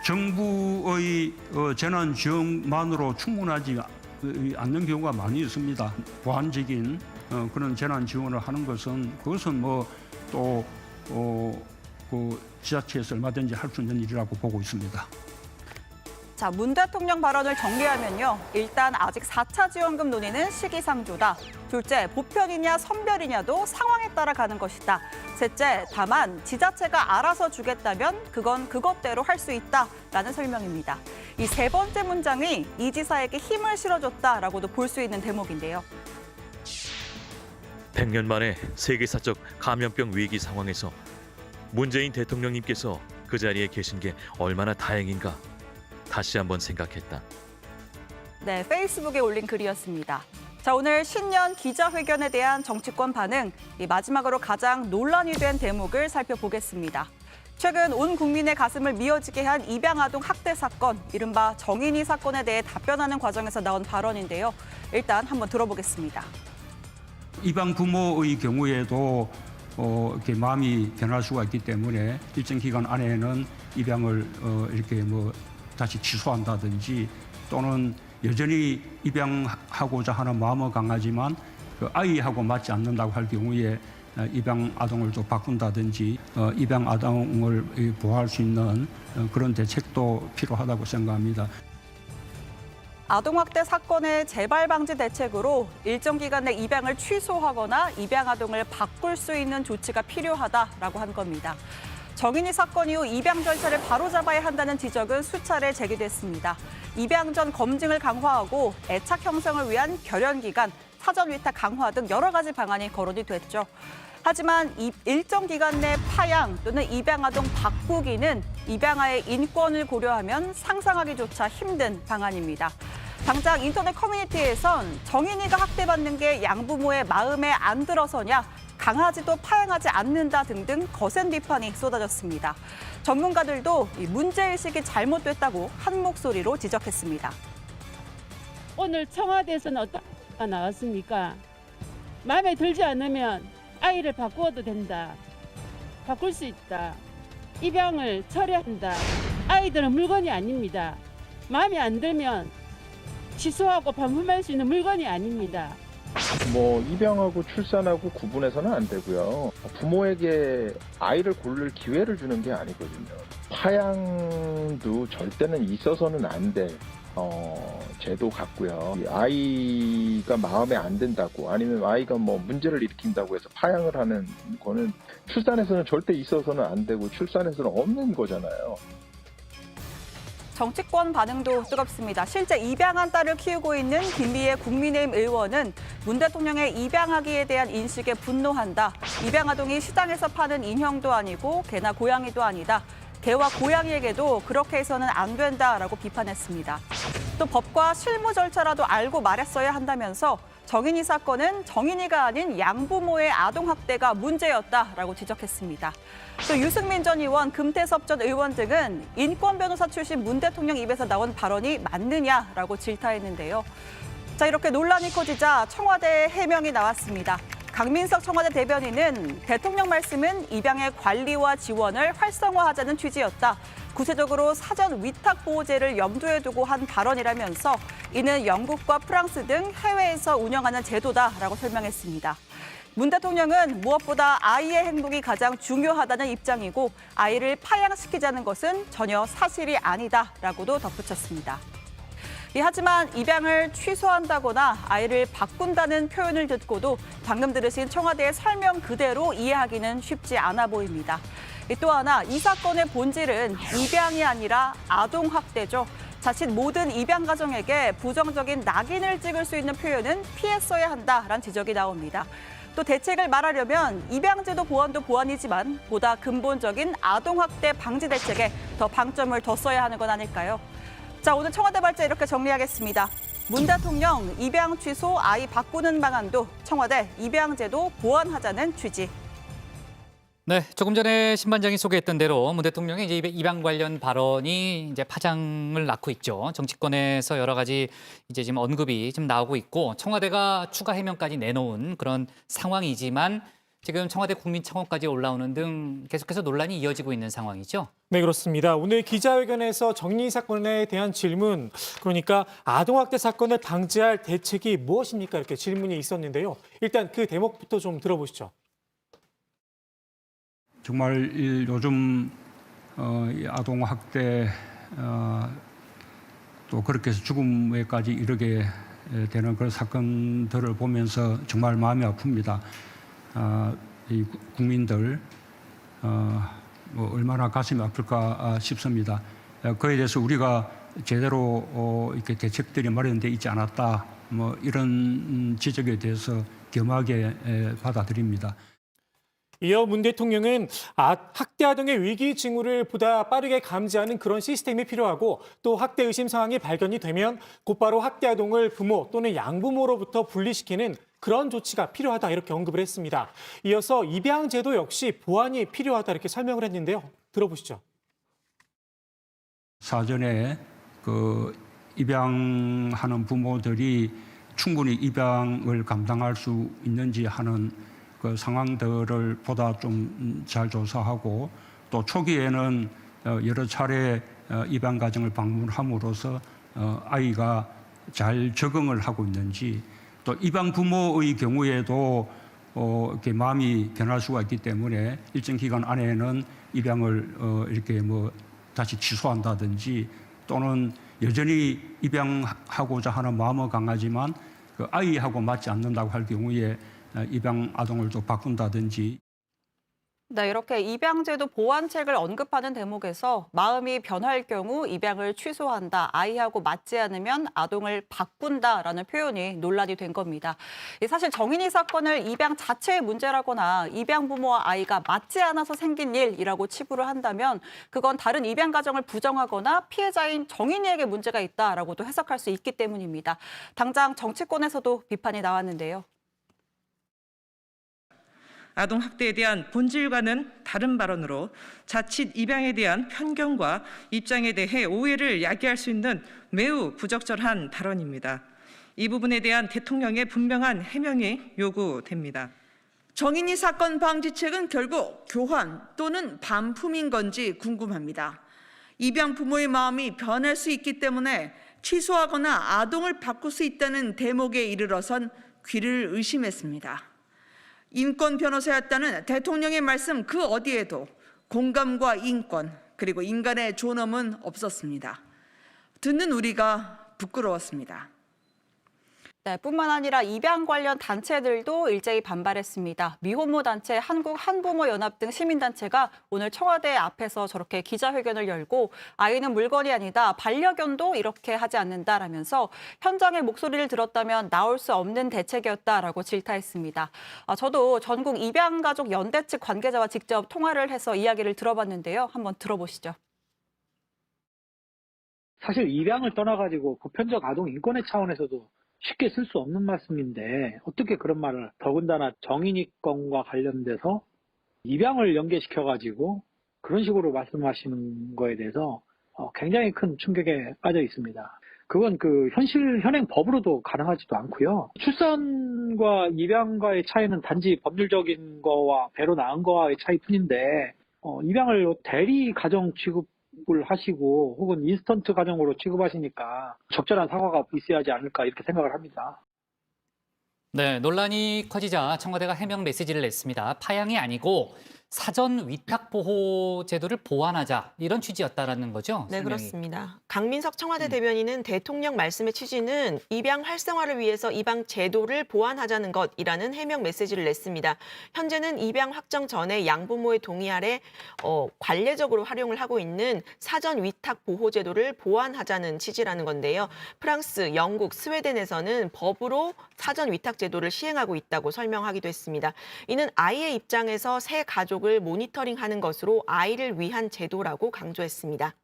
정부의 재난지원만으로 충분하지 않는 경우가 많이 있습니다. 보완적인 그런 재난 지원을 하는 것은 그것은 그 지자체에서 얼마든지 할 수 있는 일이라고 보고 있습니다. 자, 문 대통령 발언을 정리하면요. 일단 아직 4차 지원금 논의는 시기상조다. 둘째, 보편이냐 선별이냐도 상황에 따라 가는 것이다. 셋째, 다만 지자체가 알아서 주겠다면 그건 그것대로 할 수 있다라는 설명입니다. 이 세 번째 문장이 이 지사에게 힘을 실어줬다라고도 볼 수 있는 대목인데요. 100년 만에 세계사적 감염병 위기 상황에서 문재인 대통령님께서 그 자리에 계신 게 얼마나 다행인가 다시 한번 생각했다. 네, 페이스북에 올린 글이었습니다. 자, 오늘 신년 기자회견에 대한 정치권 반응, 마지막으로 가장 논란이 된 대목을 살펴보겠습니다. 최근 온 국민의 가슴을 미어지게 한 입양아동 학대 사건, 이른바 정인이 사건에 대해 답변하는 과정에서 나온 발언인데요. 일단 한번 들어보겠습니다. 입양 부모의 경우에도 이렇게 마음이 변할 수가 있기 때문에 일정 기간 안에는 입양을 이렇게 다시 취소한다든지 또는 여전히 입양하고자 하는 마음은 강하지만 그 아이하고 맞지 않는다고 할 경우에 입양 아동을 또 바꾼다든지 입양 아동을 보호할 수 있는 그런 대책도 필요하다고 생각합니다. 아동학대 사건의 재발 방지 대책으로 일정 기간 내 입양을 취소하거나 입양 아동을 바꿀 수 있는 조치가 필요하다라고 한 겁니다. 정인이 사건 이후 입양 절차를 바로잡아야 한다는 지적은 수차례 제기됐습니다. 입양 전 검증을 강화하고 애착 형성을 위한 결연 기간, 사전 위탁 강화 등 여러 가지 방안이 거론이 됐죠. 하지만 일정 기간 내 파양 또는 입양 아동 바꾸기는 입양아의 인권을 고려하면 상상하기조차 힘든 방안입니다. 당장 인터넷 커뮤니티에선 정인이가 학대받는 게 양부모의 마음에 안 들어서냐, 강아지도 파양하지 않는다 등등 거센 비판이 쏟아졌습니다. 전문가들도 이 문제의식이 잘못됐다고 한 목소리로 지적했습니다. 오늘 청와대에서는 어떤 가 나왔습니까? 마음에 들지 않으면 아이를 바꾸어도 된다. 바꿀 수 있다. 입양을 철회한다. 아이들은 물건이 아닙니다. 마음에 안 들면 취소하고 반품할 수 있는 물건이 아닙니다. 뭐 입양하고 출산하고 구분해서는 안 되고요. 부모에게 아이를 고를 기회를 주는 게 아니거든요. 파양도 절대는 있어서는 안 될 제도 같고요. 아이가 마음에 안 든다고 아니면 아이가 뭐 문제를 일으킨다고 해서 파양을 하는 거는 출산에서는 절대 있어서는 안 되고 출산에서는 없는 거잖아요. 정치권 반응도 뜨겁습니다. 실제 입양한 딸을 키우고 있는 김미애 국민의힘 의원은 문 대통령의 입양하기에 대한 인식에 분노한다. 입양아동이 시장에서 파는 인형도 아니고 개나 고양이도 아니다. 개와 고양이에게도 그렇게 해서는 안 된다라고 비판했습니다. 또 법과 실무 절차라도 알고 말했어야 한다면서 정인이 사건은 정인이가 아닌 양부모의 아동학대가 문제였다라고 지적했습니다. 또 유승민 전 의원, 금태섭 전 의원 등은 인권 변호사 출신 문 대통령 입에서 나온 발언이 맞느냐라고 질타했는데요. 자, 이렇게 논란이 커지자 청와대의 해명이 나왔습니다. 강민석 청와대 대변인은 대통령 말씀은 입양의 관리와 지원을 활성화하자는 취지였다. 구체적으로 사전 위탁 보호제를 염두에 두고 한 발언이라면서 이는 영국과 프랑스 등 해외에서 운영하는 제도다라고 설명했습니다. 문 대통령은 무엇보다 아이의 행복이 가장 중요하다는 입장이고 아이를 파양시키자는 것은 전혀 사실이 아니다라고도 덧붙였습니다. 하지만 입양을 취소한다거나 아이를 바꾼다는 표현을 듣고도 방금 들으신 청와대의 설명 그대로 이해하기는 쉽지 않아 보입니다. 또 하나 이 사건의 본질은 입양이 아니라 아동학대죠. 자칫 모든 입양 가정에게 부정적인 낙인을 찍을 수 있는 표현은 피했어야 한다라는 지적이 나옵니다. 또 대책을 말하려면 입양제도 보완도 보완이지만 보다 근본적인 아동학대 방지 대책에 더 방점을 뒀어야 하는 건 아닐까요? 자, 오늘 청와대 발제 이렇게 정리하겠습니다. 문 대통령 입양 취소, 아이 바꾸는 방안도 청와대 입양제도 보완하자는 취지. 네, 조금 전에 신반장이 소개했던 대로 문 대통령의 이제 입양 관련 발언이 이제 파장을 낳고 있죠. 정치권에서 여러 가지 이제 지금 언급이 좀 나오고 있고 청와대가 추가 해명까지 내놓은 그런 상황이지만 지금 청와대 국민청원까지 올라오는 등 계속해서 논란이 이어지고 있는 상황이죠. 네, 그렇습니다. 오늘 기자회견에서 정리 사건에 대한 질문, 그러니까 아동학대 사건을 방지할 대책이 무엇입니까? 이렇게 질문이 있었는데요. 일단 그 대목부터 좀 들어보시죠. 정말 요즘 아동학대 또 그렇게 해서 죽음에까지 이르게 되는 그런 사건들을 보면서 정말 마음이 아픕니다. 이 국민들 뭐 얼마나 가슴이 아플까 싶습니다. 그에 대해서 우리가 제대로 이렇게 대책들이 마련돼 있지 않았다. 뭐 이런 지적에 대해서 겸하게 받아들입니다. 이어 문 대통령은 학대 아동의 위기 징후를 보다 빠르게 감지하는 그런 시스템이 필요하고 또 학대 의심 상황이 발견이 되면 곧바로 학대 아동을 부모 또는 양부모로부터 분리시키는 그런 조치가 필요하다 이렇게 언급을 했습니다. 이어서 입양제도 역시 보완이 필요하다 이렇게 설명을 했는데요. 들어보시죠. 사전에 그 입양하는 부모들이 충분히 입양을 감당할 수 있는지 하는 그 상황들을 보다 좀 잘 조사하고 또 초기에는 여러 차례 입양 가정을 방문함으로써 아이가 잘 적응을 하고 있는지 또 입양 부모의 경우에도 이렇게 마음이 변할 수가 있기 때문에 일정 기간 안에는 입양을 이렇게 뭐 다시 취소한다든지 또는 여전히 입양하고자 하는 마음은 강하지만 그 아이하고 맞지 않는다고 할 경우에 입양 아동을 또 바꾼다든지. 네, 이렇게 입양제도 보완책을 언급하는 대목에서 마음이 변할 경우 입양을 취소한다, 아이하고 맞지 않으면 아동을 바꾼다라는 표현이 논란이 된 겁니다. 사실 정인이 사건을 입양 자체의 문제라거나 입양 부모와 아이가 맞지 않아서 생긴 일이라고 치부를 한다면 그건 다른 입양 가정을 부정하거나 피해자인 정인이에게 문제가 있다라고도 해석할 수 있기 때문입니다. 당장 정치권에서도 비판이 나왔는데요. 아동학대에 대한 본질과는 다른 발언으로 자칫 입양에 대한 편견과 입장에 대해 오해를 야기할 수 있는 매우 부적절한 발언입니다. 이 부분에 대한 대통령의 분명한 해명이 요구됩니다. 정인이 사건 방지책은 결국 교환 또는 반품인 건지 궁금합니다. 입양 부모의 마음이 변할 수 있기 때문에 취소하거나 아동을 바꿀 수 있다는 대목에 이르러선 귀를 의심했습니다. 인권 변호사였다는 대통령의 말씀 그 어디에도 공감과 인권 그리고 인간의 존엄은 없었습니다. 듣는 우리가 부끄러웠습니다. 네, 뿐만 아니라 입양 관련 단체들도 일제히 반발했습니다. 미혼모 단체 한국한부모연합 등 시민단체가 오늘 청와대 앞에서 저렇게 기자회견을 열고 아이는 물건이 아니다, 반려견도 이렇게 하지 않는다라면서 현장의 목소리를 들었다면 나올 수 없는 대책이었다라고 질타했습니다. 저도 전국 입양가족 연대 측 관계자와 직접 통화를 해서 이야기를 들어봤는데요. 한번 들어보시죠. 사실 입양을 떠나가지고 보편적 아동 인권의 차원에서도 쉽게 쓸 수 없는 말씀인데 어떻게 그런 말을, 더군다나 정인이권과 관련돼서 입양을 연계시켜가지고 그런 식으로 말씀하시는 거에 대해서 굉장히 큰 충격에 빠져 있습니다. 그건 현행 법으로도 가능하지도 않고요. 출산과 입양과의 차이는 단지 법률적인 거와 배로 낳은 거와의 차이뿐인데 입양을 대리 가정 취급을 하시고 혹은 인스턴트 가정으로 취급하시니까 적절한 사과가 있어야 하지 않을까 이렇게 생각을 합니다. 네, 논란이 커지자 청와대가 해명 메시지를 냈습니다. 파양이 아니고 사전 위탁 보호 제도를 보완하자, 이런 취지였다라는 거죠? 네, 설명이. 그렇습니다. 강민석 청와대 대변인은 대통령 말씀의 취지는 입양 활성화를 위해서 입양 제도를 보완하자는 것이라는 해명 메시지를 냈습니다. 현재는 입양 확정 전에 양부모의 동의 아래 관례적으로 활용을 하고 있는 사전 위탁 보호 제도를 보완하자는 취지라는 건데요. 프랑스, 영국, 스웨덴에서는 법으로 사전 위탁 제도를 시행하고 있다고 설명하기도 했습니다. 이는 아이의 입장에서 새 가족을 모니터링하는 것으로 아이를 위한 제도라고 강조했습니다.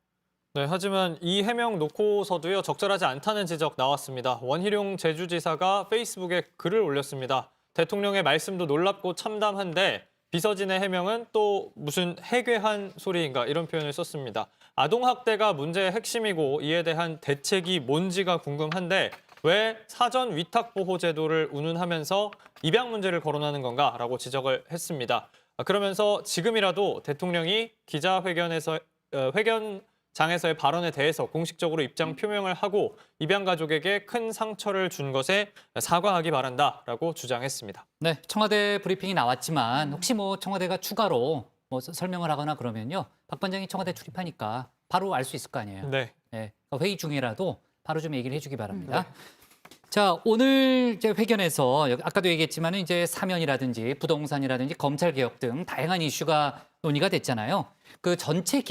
네, 하지만 이 해명 놓고서도요, 적절하지 않다는 지적 나왔습니다. 원희룡 제주지사가 페이스북에 글을 올렸습니다. 대통령의 말씀도 놀랍고 참담한데 비서진의 해명은 또 무슨 해괴한 소리인가, 이런 표현을 썼습니다. 아동학대가 문제의 핵심이고 이에 대한 대책이 뭔지가 궁금한데 왜 사전 위탁 보호 제도를 운운하면서 입양 문제를 거론하는 건가라고 지적을 했습니다. 그러면서 지금이라도 대통령이 기자회견장에서의 발언에 대해서 공식적으로 입장 표명을 하고 입양 가족에게 큰 상처를 준 것에 사과하기 바란다라고 주장했습니다. 네, 청와대 브리핑이 나왔지만 혹시 청와대가 추가로 설명을 하거나 그러면요, 박 반장이 청와대 출입하니까 바로 알 수 있을 거 아니에요. 네. 회의 중이라도 바로 좀 얘기를 해주기 바랍니다. 자, 오늘 이제 회견에서 아까도 얘기했지만 이제 사면이라든지 부동산이라든지 검찰 개혁 등 다양한 이슈가 논의가 됐잖아요. 그 전체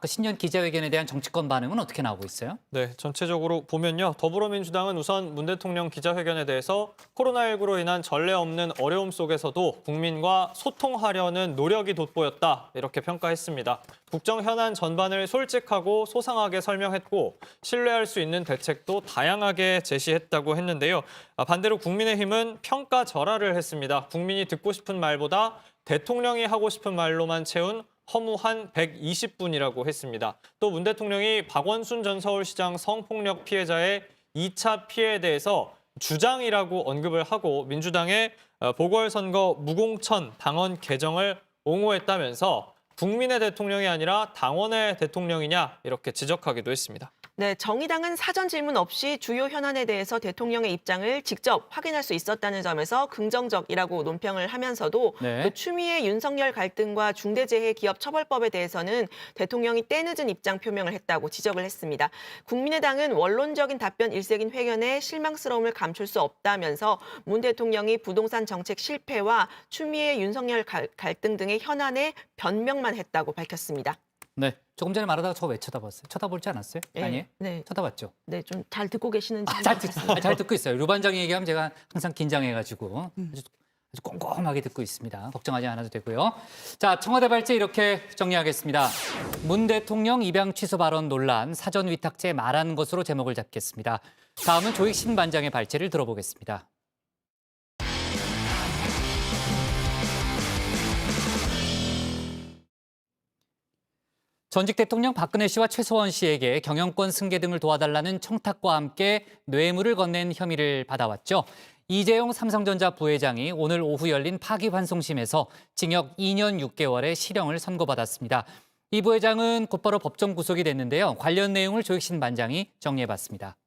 신년 기자회견에 대한 정치권 반응은 어떻게 나오고 있어요? 네, 전체적으로 보면요, 더불어민주당은 우선 문 대통령 기자회견에 대해서 코로나19로 인한 전례 없는 어려움 속에서도 국민과 소통하려는 노력이 돋보였다, 이렇게 평가했습니다. 국정 현안 전반을 솔직하고 소상하게 설명했고 신뢰할 수 있는 대책도 다양하게 제시했다고 했는데요. 반대로 국민의힘은 평가절하를 했습니다. 국민이 듣고 싶은 말보다 대통령이 하고 싶은 말로만 채운 허무한 120분이라고 했습니다. 또 문 대통령이 박원순 전 서울시장 성폭력 피해자의 2차 피해에 대해서 주장이라고 언급을 하고 민주당의 보궐선거 무공천 당원 개정을 옹호했다면서 국민의 대통령이 아니라 당원의 대통령이냐, 이렇게 지적하기도 했습니다. 네, 정의당은 사전 질문 없이 주요 현안에 대해서 대통령의 입장을 직접 확인할 수 있었다는 점에서 긍정적이라고 논평을 하면서도 또 추미애 윤석열 갈등과 중대재해기업처벌법에 대해서는 대통령이 때늦은 입장 표명을 했다고 지적을 했습니다. 국민의당은 원론적인 답변 일색인 회견에 실망스러움을 감출 수 없다면서 문 대통령이 부동산 정책 실패와 추미애 윤석열 갈등 등의 현안에 변명만 했다고 밝혔습니다. 네, 조금 전에 말하다가 저 왜 쳐다봤어요? 쳐다보지 않았어요? 네, 아니에요? 네. 쳐다봤죠? 네, 좀 잘 듣고 계시는지. 잘 듣고 있어요. 류 반장이 얘기하면 제가 항상 긴장해가지고 아주 꼼꼼하게 듣고 있습니다. 걱정하지 않아도 되고요. 자, 청와대 발제 이렇게 정리하겠습니다. 문 대통령 입양 취소 발언 논란, 사전 위탁제 말한 것으로 제목을 잡겠습니다. 다음은 조익신 반장의 발제를 들어보겠습니다. 전직 대통령 박근혜 씨와 최소원 씨에게 경영권 승계 등을 도와달라는 청탁과 함께 뇌물을 건넨 혐의를 받아왔죠. 이재용 삼성전자 부회장이 오늘 오후 열린 파기환송심에서 징역 2년 6개월의 실형을 선고받았습니다. 이 부회장은 곧바로 법정 구속이 됐는데요. 관련 내용을 조익신 반장이 정리해봤습니다.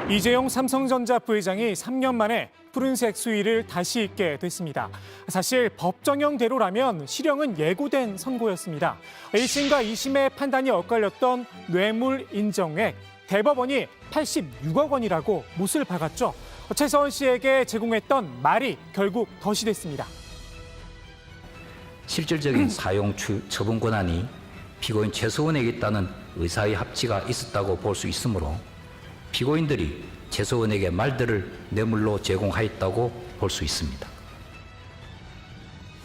이재용 삼성전자 부회장이 3년 만에 푸른색 수위를 다시 잇게 됐습니다. 사실 법정형대로라면 실형은 예고된 선고였습니다. 1심과 2심의 판단이 엇갈렸던 뇌물 인정액, 대법원이 86억 원이라고 못을 박았죠. 최서원 씨에게 제공했던 말이 결국 덫이 됐습니다. 실질적인 사용 처분 권한이 피고인 최서원에게 있다는 의사의 합치가 있었다고 볼 수 있으므로 피고인들이 최서원에게 말들을 뇌물로 제공하였다고 볼 수 있습니다.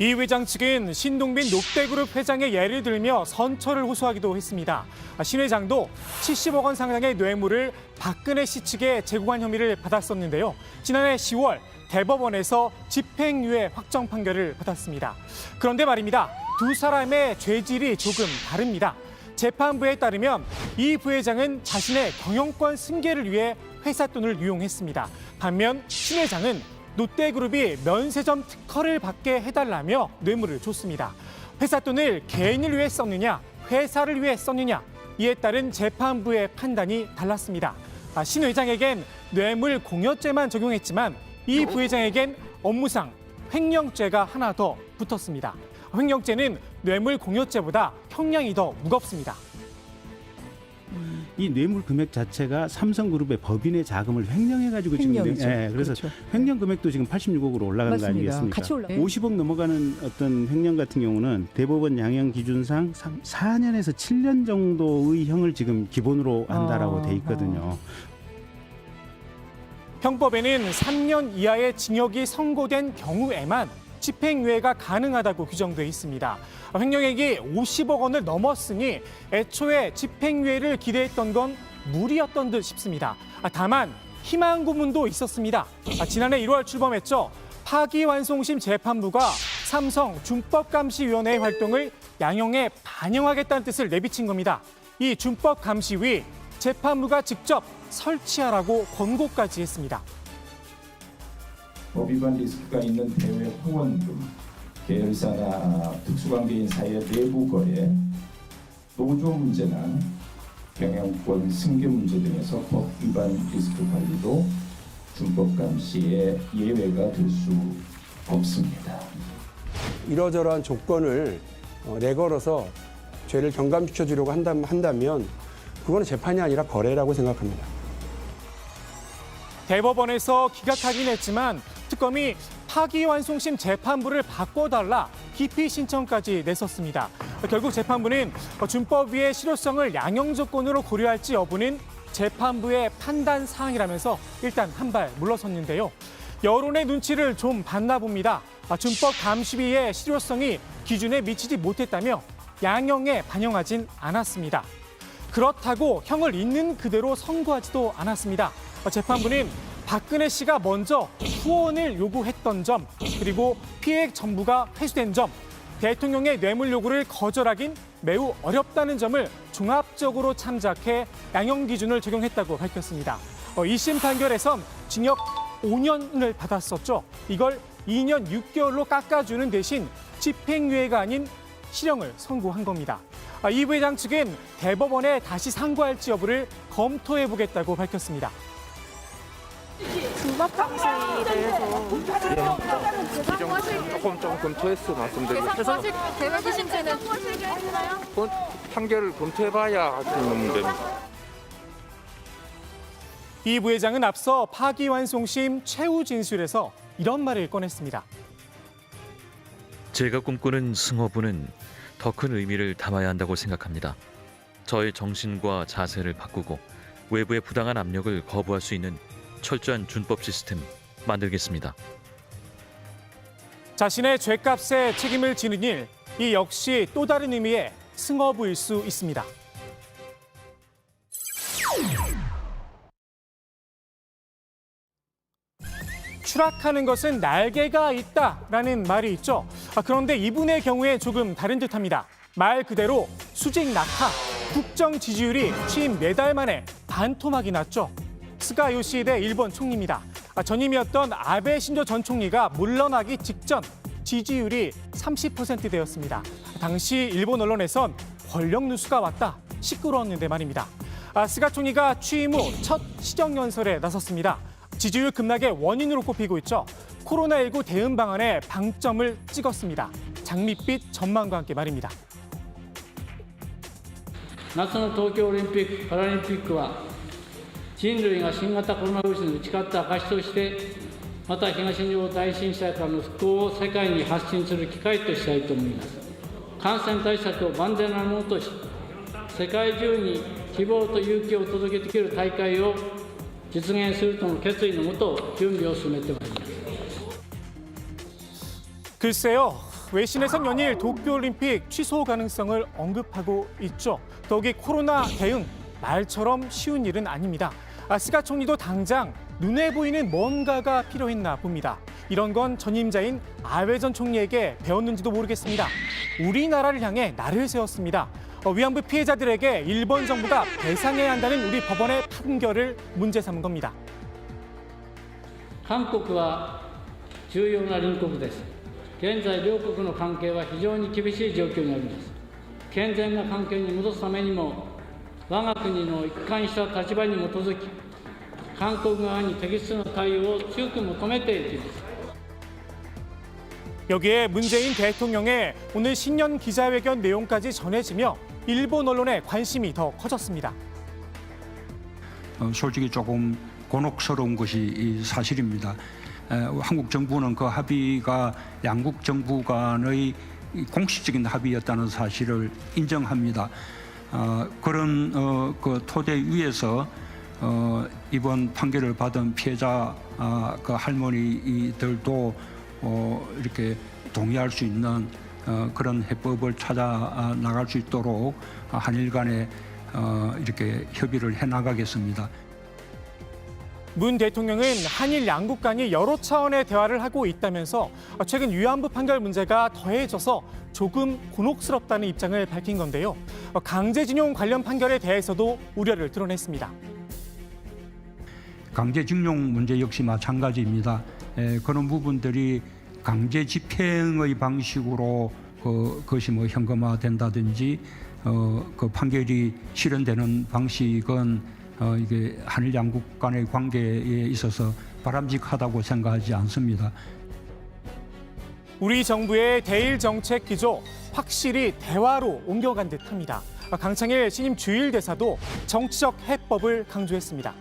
이 회장 측은 신동빈 롯데그룹 회장의 예를 들며 선처를 호소하기도 했습니다. 신 회장도 70억 원 상당의 뇌물을 박근혜 씨 측에 제공한 혐의를 받았었는데요. 지난해 10월 대법원에서 집행유예 확정 판결을 받았습니다. 그런데 말입니다. 두 사람의 죄질이 조금 다릅니다. 재판부에 따르면 이 부회장은 자신의 경영권 승계를 위해 회사 돈을 유용했습니다. 반면 신 회장은 롯데그룹이 면세점 특허를 받게 해달라며 뇌물을 줬습니다. 회사 돈을 개인을 위해 썼느냐, 회사를 위해 썼느냐, 이에 따른 재판부의 판단이 달랐습니다. 신 회장에겐 뇌물 공여죄만 적용했지만 이 부회장에겐 업무상 횡령죄가 하나 더 붙었습니다. 횡령죄는 뇌물 공여죄보다 형량이 더 무겁습니다. 이 뇌물 금액 자체가 삼성그룹의 법인의 자금을 횡령해가지고 지금 그래서 그렇죠. 횡령 금액도 지금 86억으로 올라간 거 아니겠습니까? 같이 올라. 50억 넘어가는 어떤 횡령 같은 경우는 대법원 양형 기준상 4년에서 7년 정도의 형을 지금 기본으로 한다라고 돼 있거든요. 형법에는 3년 이하의 징역이 선고된 경우에만 집행유예가 가능하다고 규정돼 있습니다. 횡령액이 50억 원을 넘었으니 애초에 집행유예를 기대했던 건 무리였던 듯 싶습니다. 다만 희망 고문도 있었습니다. 지난해 1월 출범했죠. 파기환송심 재판부가 삼성 준법감시위원회의 활동을 양형에 반영하겠다는 뜻을 내비친 겁니다. 이 준법감시위 재판부가 직접 설치하라고 권고까지 했습니다. 법 위반 리스크가 있는 대외 후원금, 계열사나 특수관계인 사이의 내부 거래, 노조 문제나 경영권 승계 문제 등에서 법 위반 리스크 관리도 준법 감시의 예외가 될 수 없습니다. 이러저러한 조건을 내걸어서 죄를 경감시켜 주려고 한다면 그거는 재판이 아니라 거래라고 생각합니다. 대법원에서 기각하긴 했지만 특검이 파기환송심 재판부를 바꿔달라 기피 신청까지 냈었습니다. 결국 재판부는 준법위의 실효성을 양형 조건으로 고려할지 여부는 재판부의 판단 사항이라면서 일단 한 발 물러섰는데요. 여론의 눈치를 좀 봤나 봅니다. 준법 감시위의 실효성이 기준에 미치지 못했다며 양형에 반영하진 않았습니다. 그렇다고 형을 있는 그대로 선고하지도 않았습니다. 재판부는 박근혜 씨가 먼저 후원을 요구했던 점, 그리고 피해액 전부가 회수된 점, 대통령의 뇌물 요구를 거절하긴 매우 어렵다는 점을 종합적으로 참작해 양형 기준을 적용했다고 밝혔습니다. 2심 판결에선 징역 5년을 받았었죠. 이걸 2년 6개월로 깎아주는 대신 집행유예가 아닌 실형을 선고한 겁니다. 이 부회장 측은 대법원에 다시 상고할지 여부를 검토해보겠다고 밝혔습니다. 준법 감시에 대해서 조금 검토해서 말씀드리겠습니다. 계획이 신체는 판결을 검토해봐야 하는 문제입니다. 이 부회장은 앞서 파기환송심 최후 진술에서 이런 말을 꺼냈습니다. 제가 꿈꾸는 승어부는 더 큰 의미를 담아야 한다고 생각합니다. 저의 정신과 자세를 바꾸고 외부의 부당한 압력을 거부할 수 있는 철저한 준법 시스템 만들겠습니다. 자신의 죄값에 책임을 지는 일, 이 역시 또 다른 의미의 승어부일 수 있습니다. 추락하는 것은 날개가 있다라는 말이 있죠. 그런데 이분의 경우에 조금 다른 듯합니다. 말 그대로 수직 낙하, 국정 지지율이 취임 4달 만에 반토막이 났죠. 스가 요시히데 일본 총리입니다. 전임이었던 아베 신조 전 총리가 물러나기 직전 지지율이 30%대였습니다. 당시 일본 언론에선 권력 누수가 왔다 시끄러웠는데 말입니다. 스가 총리가 취임 후 첫 시정연설에 나섰습니다. 지지율 급락의 원인으로 꼽히고 있죠. 코로나19 대응 방안에 방점을 찍었습니다. 장밋빛 전망과 함께 말입니다. 夏の東京オリンピック・パラリンピックは人類が新型コロナウイルスに打ち勝った証としてまた東日本大震災からの復興を世界に発信する機会としたいと思います。感染対策を万全なものとし世界中に希望と勇気を届けできる大会を実現するとの決意のもと準備を進めてまいります。 글쎄요. 외신에선 연일 도쿄올림픽 취소 가능성을 언급하고 있죠. 더욱이 코로나 대응 말처럼 쉬운 일은 아닙니다. 스가 총리도 당장 눈에 보이는 뭔가가 필요했나 봅니다. 이런 건 전임자인 아베 전 총리에게 배웠는지도 모르겠습니다. 우리나라를 향해 날을 세웠습니다. 위안부 피해자들에게 일본 정부가 배상해야 한다는 우리 법원의 판결을 문제 삼은 겁니다. 韓国は重要な隣国です。現在両国の関係は非常に厳しい状況にあります。健全な関係に戻すためにも我が国の一貫した立場に基づき韓国側に適切な対応を強く求めていきます。 여기에 문재인 대통령의 오늘 신년 기자회견 내용까지 전해지며 일본 언론의 관심이 더 커졌습니다. 솔직히 조금 곤혹스러운 것이 사실입니다. 한국 정부는 그 합의가 양국 정부 간의 공식적인 합의였다는 사실을 인정합니다. 그런 그 토대 위에서 이번 판결을 받은 피해자 그 할머니들도 이렇게 동의할 수 있는 그런 해법을 찾아 나갈 수 있도록 한일 간에 이렇게 협의를 해나가겠습니다. 문 대통령은 한일 양국 간이 여러 차원의 대화를 하고 있다면서 최근 위안부 판결 문제가 더해져서 조금 곤혹스럽다는 입장을 밝힌 건데요. 강제징용 관련 판결에 대해서도 우려를 드러냈습니다. 강제징용 문제 역시 마찬가지입니다. 그런 부분들이 강제 집행의 방식으로 그것이 뭐 현금화된다든지 그 판결이 실현되는 방식은 이게 한일 양국 간의 관계에 있어서 바람직하다고 생각하지 않습니다. 우리 정부의 대일 정책 기조 확실히 대화로 옮겨간 듯합니다. 강창일 신임 주일 대사도 정치적 해법을 강조했습니다.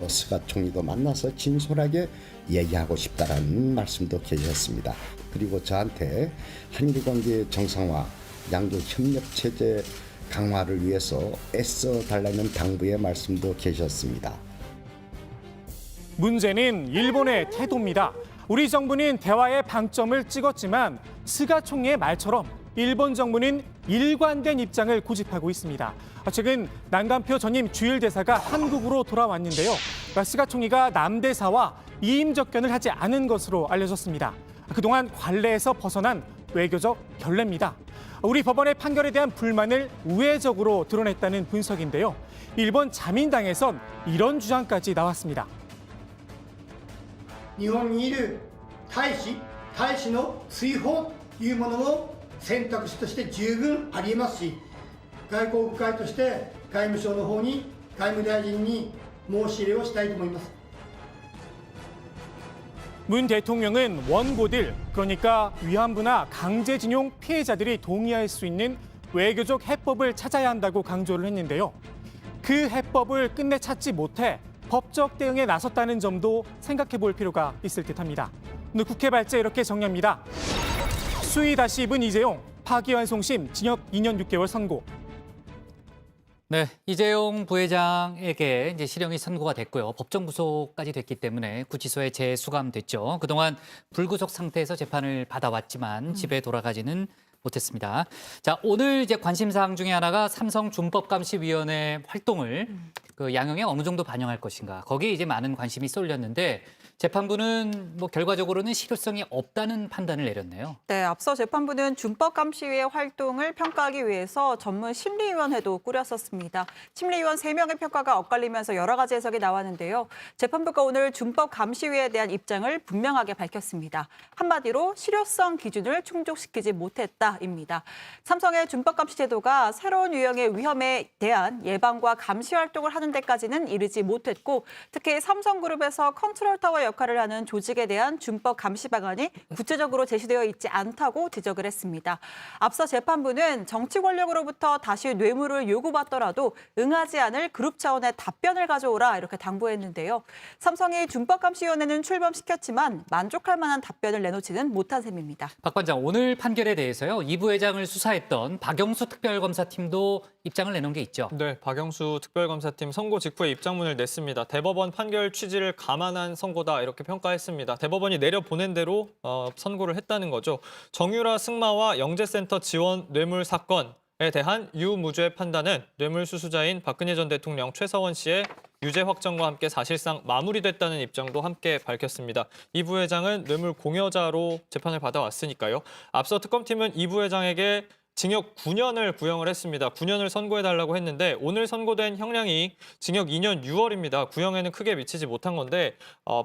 스가 총리도 만나서 진솔하게 얘기하고 싶다라는 말씀도 계셨습니다. 그리고 저한테 한일 관계 정상화, 양국 협력 체제 강화를 위해서 애써 달라는 당부의 말씀도 계셨습니다. 문제는 일본의 태도입니다. 우리 정부는 대화에 방점을 찍었지만 스가 총리의 말처럼 일본 정부는 일관된 입장을 고집하고 있습니다. 최근 난간표 전임 주일 대사가 한국으로 돌아왔는데요. 스가 총리가 남대사와 이임 접견을 하지 않은 것으로 알려졌습니다. 그동안 관례에서 벗어난 외교적 결례입니다. 우리 법원의 판결에 대한 불만을 우회적으로 드러냈다는 분석인데요. 일본 자민당에선 이런 주장까지 나왔습니다. 日本にいる大使の追放というものも選択肢として十分ありえますし、外交部会として外務省の方に外務大臣に申し入れをしたいと思います。 문 대통령은 원고들, 그러니까 위안부나 강제징용 피해자들이 동의할 수 있는 외교적 해법을 찾아야 한다고 강조를 했는데요. 그 해법을 끝내 찾지 못해 법적 대응에 나섰다는 점도 생각해 볼 필요가 있을 듯합니다. 오늘 국회 발제 이렇게 정리합니다. 수위 다시 입은 이재용, 파기환송심 징역 2년 6개월 선고. 네, 이재용 부회장에게 이제 실형이 선고가 됐고요. 법정 구속까지 됐기 때문에 구치소에 재수감됐죠. 그동안 불구속 상태에서 재판을 받아왔지만 집에 돌아가지는 못했습니다. 자, 오늘 이제 관심사항 중에 하나가 삼성 준법감시위원회 활동을 그 양형에 어느 정도 반영할 것인가. 거기에 이제 많은 관심이 쏠렸는데 재판부는 뭐 결과적으로는 실효성이 없다는 판단을 내렸네요. 네, 앞서 재판부는 준법감시위의 활동을 평가하기 위해서 전문 심리위원회도 꾸렸었습니다. 심리위원 3명의 평가가 엇갈리면서 여러 가지 해석이 나왔는데요. 재판부가 오늘 준법감시위에 대한 입장을 분명하게 밝혔습니다. 한마디로 실효성 기준을 충족시키지 못했다입니다. 삼성의 준법감시 제도가 새로운 유형의 위험에 대한 예방과 감시 활동을 하는 데까지는 이르지 못했고, 특히 삼성그룹에서 컨트롤타워 역할을 하는 조직에 대한 준법 감시 방안이 구체적으로 제시되어 있지 않다고 지적을 했습니다. 앞서 재판부는 정치 권력으로부터 다시 뇌물을 요구받더라도 응하지 않을 그룹 차원의 답변을 가져오라 이렇게 당부했는데요. 삼성이 준법감시위원회는 출범시켰지만 만족할 만한 답변을 내놓지는 못한 셈입니다. 박 관장, 오늘 판결에 대해서요. 이 부회장을 수사했던 박영수 특별검사팀도 입장을 내놓은 게 있죠. 네, 박영수 특별검사팀 선고 직후에 입장문을 냈습니다. 대법원 판결 취지를 감안한 선고다 이렇게 평가했습니다. 대법원이 내려보낸 대로 선고를 했다는 거죠. 정유라 승마와 영재센터 지원 뇌물 사건에 대한 유무죄 판단은 뇌물수수자인 박근혜 전 대통령 최서원 씨의 유죄 확정과 함께 사실상 마무리됐다는 입장도 함께 밝혔습니다. 이 부회장은 뇌물 공여자로 재판을 받아왔으니까요. 앞서 특검팀은 이 부회장에게 징역 9년을 구형을 했습니다. 9년을 선고해달라고 했는데 오늘 선고된 형량이 징역 2년 6월입니다. 구형에는 크게 미치지 못한 건데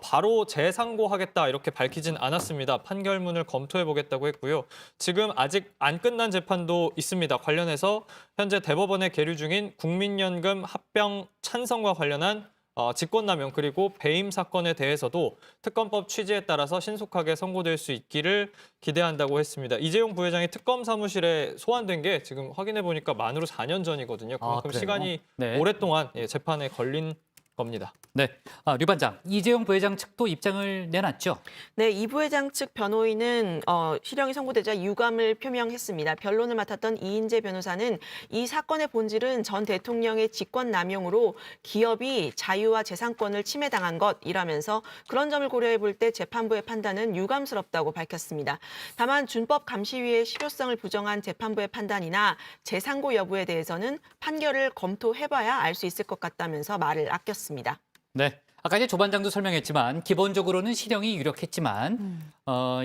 바로 재상고하겠다 이렇게 밝히진 않았습니다. 판결문을 검토해보겠다고 했고요. 지금 아직 안 끝난 재판도 있습니다. 관련해서 현재 대법원에 계류 중인 국민연금 합병 찬성과 관련한 직권남용 그리고 배임 사건에 대해서도 특검법 취지에 따라서 신속하게 선고될 수 있기를 기대한다고 했습니다. 이재용 부회장이 특검 사무실에 소환된 게 지금 확인해 보니까 만으로 4년 전이거든요. 그만큼 시간이 오랫동안 재판에 걸린 겁니다. 네, 류 반장, 이재용 부회장 측도 입장을 내놨죠? 네, 이 부회장 측 변호인은 실형이 선고되자 유감을 표명했습니다. 변론을 맡았던 이인재 변호사는 이 사건의 본질은 전 대통령의 직권남용으로 기업이 자유와 재산권을 침해당한 것이라면서 그런 점을 고려해 볼 때 재판부의 판단은 유감스럽다고 밝혔습니다. 다만 준법감시위의 실효성을 부정한 재판부의 판단이나 재상고 여부에 대해서는 판결을 검토해봐야 알 수 있을 것 같다면서 말을 아꼈습니다. 네, 아까 이제 조 반장도 설명했지만 기본적으로는 실형이 유력했지만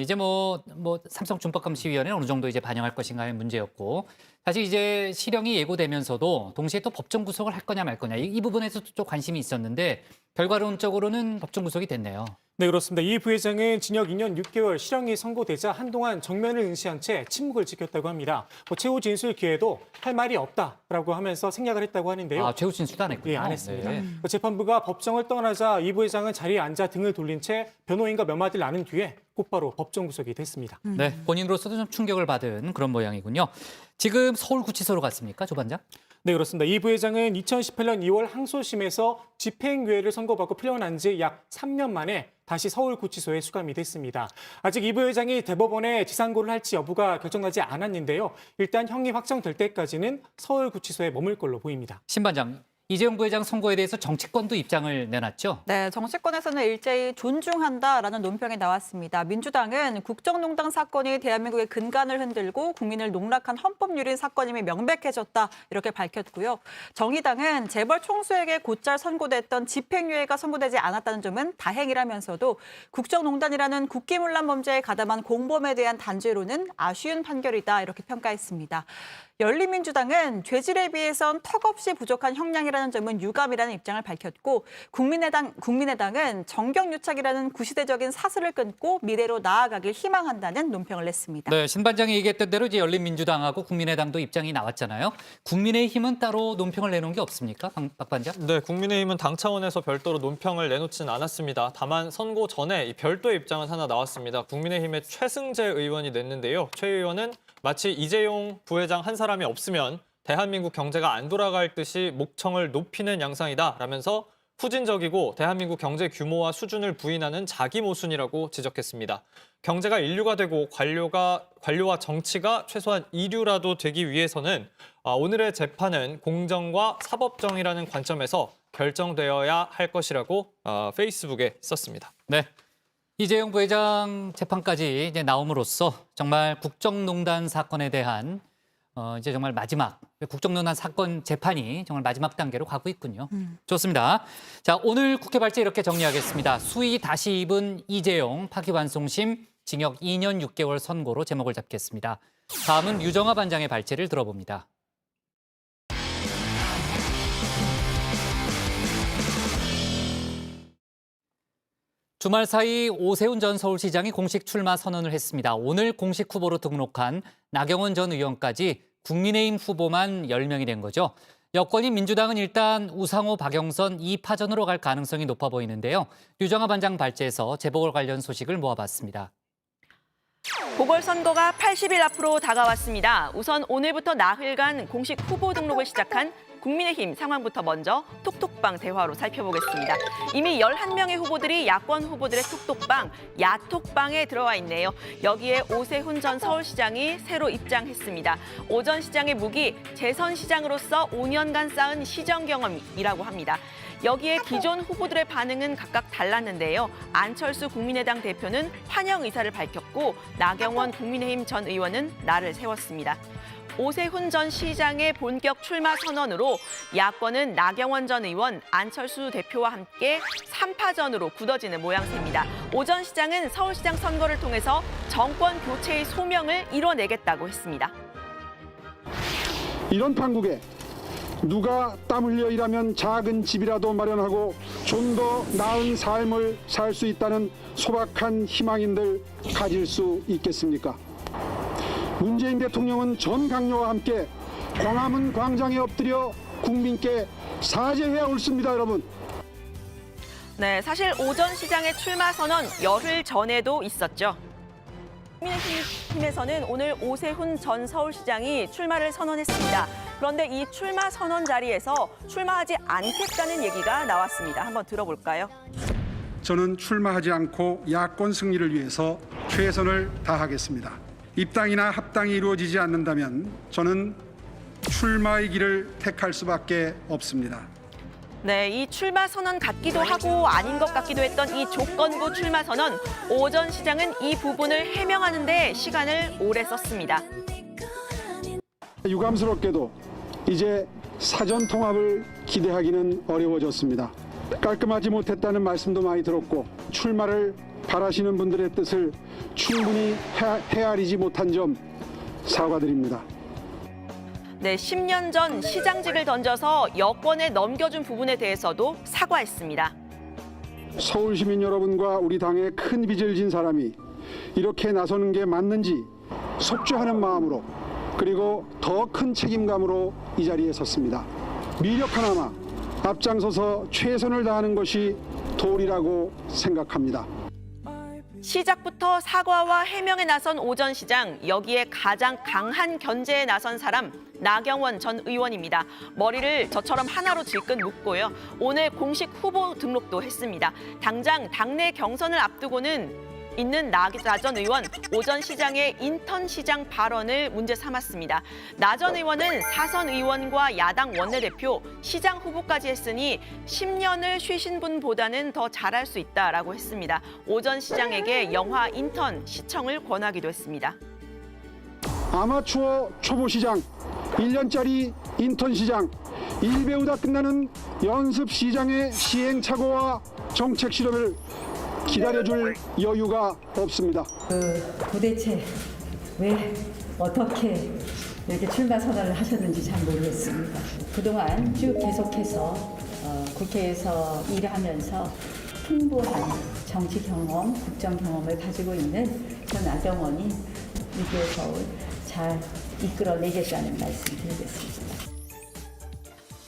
이제 뭐 삼성 준법감시위원회는 어느 정도 이제 반영할 것인가의 문제였고, 사실 이제 실형이 예고되면서도 동시에 또 법정 구속을 할 거냐 말 거냐 이 부분에서도 좀 관심이 있었는데 결과론적으로는 법정 구속이 됐네요. 네, 그렇습니다. 이 부회장은 징역 2년 6개월 실형이 선고되자 한동안 정면을 응시한 채 침묵을 지켰다고 합니다. 최후 진술 기회도 할 말이 없다라고 하면서 생략을 했다고 하는데요. 최후 진술도 안 했군요. 네, 안 했습니다. 네. 재판부가 법정을 떠나자 이 부회장은 자리에 앉아 등을 돌린 채 변호인과 몇 마디를 나눈 뒤에 곧바로 법정 구속이 됐습니다. 네, 본인으로서도 좀 충격을 받은 그런 모양이군요. 지금 서울구치소로 갔습니까, 조 반장? 네, 그렇습니다. 이 부회장은 2018년 2월 항소심에서 집행유예를 선고받고 풀려난 지 약 3년 만에 다시 서울구치소에 수감이 됐습니다. 아직 이 부회장이 대법원에 지상고를 할지 여부가 결정나지 않았는데요. 일단 형이 확정될 때까지는 서울구치소에 머물 걸로 보입니다. 신 반장, 이재용 부회장 선고에 대해서 정치권도 입장을 내놨죠? 네, 정치권에서는 일제히 존중한다라는 논평이 나왔습니다. 민주당은 국정농단 사건이 대한민국의 근간을 흔들고 국민을 농락한 헌법유린 사건임이 명백해졌다 이렇게 밝혔고요. 정의당은 재벌 총수에게 곧잘 선고됐던 집행유예가 선고되지 않았다는 점은 다행이라면서도 국정농단이라는 국기문란 범죄에 가담한 공범에 대한 단죄로는 아쉬운 판결이다 이렇게 평가했습니다. 열린민주당은 죄질에 비해선 턱없이 부족한 형량이라는 점은 유감이라는 입장을 밝혔고, 국민의당은 정경유착이라는 구시대적인 사슬을 끊고 미래로 나아가길 희망한다는 논평을 냈습니다. 네, 신 반장이 얘기했던 대로 이제 열린민주당하고 국민의당도 입장이 나왔잖아요. 국민의힘은 따로 논평을 내놓은 게 없습니까, 박 반장? 네, 국민의힘은 당 차원에서 별도로 논평을 내놓지는 않았습니다. 다만 선고 전에 이 별도의 입장은 하나 나왔습니다. 국민의힘의 최승재 의원이 냈는데요. 최 의원은 마치 이재용 부회장 한 사람이 없으면 대한민국 경제가 안 돌아갈 듯이 목청을 높이는 양상이다 라면서 후진적이고 대한민국 경제 규모와 수준을 부인하는 자기 모순이라고 지적했습니다. 경제가 인류가 되고 관료와 정치가 최소한 이류라도 되기 위해서는 오늘의 재판은 공정과 사법정의라는 관점에서 결정되어야 할 것이라고 페이스북에 썼습니다. 네. 이재용 부회장 재판까지 이제 나옴으로써 정말 국정농단 사건에 대한 이제 정말 마지막 국정농단 사건 재판이 정말 마지막 단계로 가고 있군요. 좋습니다. 자, 오늘 국회 발제 이렇게 정리하겠습니다. 수의 다시 입은 이재용 파기환송심 징역 2년 6개월 선고로 제목을 잡겠습니다. 다음은 유정아 반장의 발제를 들어봅니다. 주말 사이 오세훈 전 서울시장이 공식 출마 선언을 했습니다. 오늘 공식 후보로 등록한 나경원 전 의원까지 국민의힘 후보만 10명이 된 거죠. 여권인 민주당은 일단 우상호, 박영선 2파전으로 갈 가능성이 높아 보이는데요. 유정아 반장 발제에서 재보궐 관련 소식을 모아봤습니다. 보궐선거가 80일 앞으로 다가왔습니다. 우선 오늘부터 나흘간 공식 후보 등록을 시작한 국민의힘 상황부터 먼저 톡톡방 대화로 살펴보겠습니다. 이미 11명의 후보들이 야권 후보들의 톡톡방, 야톡방에 들어와 있네요. 여기에 오세훈 전 서울시장이 새로 입장했습니다. 오 전 시장의 무기, 재선시장으로서 5년간 쌓은 시정 경험이라고 합니다. 여기에 기존 후보들의 반응은 각각 달랐는데요. 안철수 국민의당 대표는 환영 의사를 밝혔고 나경원 국민의힘 전 의원은 날을 세웠습니다. 오세훈 전 시장의 본격 출마 선언으로 야권은 나경원 전 의원, 안철수 대표와 함께 3파전으로 굳어지는 모양새입니다. 오 전 시장은 서울시장 선거를 통해서 정권 교체의 소명을 이뤄내겠다고 했습니다. 이런 판국에 누가 땀 흘려 일하면 작은 집이라도 마련하고 좀 더 나은 삶을 살 수 있다는 소박한 희망인들 가질 수 있겠습니까? 문재인 대통령은 전 강요와 함께 광화문 광장에 엎드려 국민께 사죄해야 옳습니다, 여러분. 네, 사실 오 전 시장의 출마 선언 열흘 전에도 있었죠. 국민의힘에서는 오늘 오세훈 전 서울시장이 출마를 선언했습니다. 그런데 이 출마 선언 자리에서 출마하지 않겠다는 얘기가 나왔습니다. 한번 들어볼까요? 저는 출마하지 않고 야권 승리를 위해서 최선을 다하겠습니다. 입당이나 합당이 이루어지지 않는다면 저는 출마의 길을 택할 수밖에 없습니다. 네, 이 출마 선언 같기도 하고 아닌 것 같기도 했던 이 조건부 출마 선언. 오 전 시장은 이 부분을 해명하는 데 시간을 오래 썼습니다. 유감스럽게도 이제 사전 통합을 기대하기는 어려워졌습니다. 깔끔하지 못했다는 말씀도 많이 들었고 출마를 바라시는 분들의 뜻을 충분히 헤아리지 못한 점 사과드립니다. 네, 10년 전 시장직을 던져서 여권에 넘겨준 부분에 대해서도 사과했습니다. 서울 시민 여러분과 우리 당에 큰 빚을 진 사람이 이렇게 나서는 게 맞는지 속죄하는 마음으로 그리고 더 큰 책임감으로 이 자리에 섰습니다. 미력 하나마 앞장서서 최선을 다하는 것이 도리라고 생각합니다. 시작부터 사과와 해명에 나선 오 전 시장, 여기에 가장 강한 견제에 나선 사람 나경원 전 의원입니다. 머리를 저처럼 하나로 질끈 묶고요. 오늘 공식 후보 등록도 했습니다. 당장 당내 경선을 앞두고는 있는 나 전 의원, 오 전 시장의 인턴 시장 발언을 문제 삼았습니다. 나 전 의원은 사선 의원과 야당 원내대표, 시장 후보까지 했으니 10년을 쉬신 분보다는 더 잘할 수 있다라고 했습니다. 오 전 시장에게 영화 인턴 시청을 권하기도 했습니다. 아마추어 초보 시장, 1년짜리 인턴 시장, 일 배우다 끝나는 연습 시장의 시행착오와 정책 실험을 기다려줄 여유가 없습니다. 도대체 왜 어떻게 이렇게 출마 선언을 하셨는지 잘 모르겠습니다. 그동안 쭉 계속해서 국회에서 일하면서 풍부한 정치 경험, 국정 경험을 가지고 있는 전 나경원이 위기의 서울 잘 이끌어내겠다는 말씀 드리겠습니다.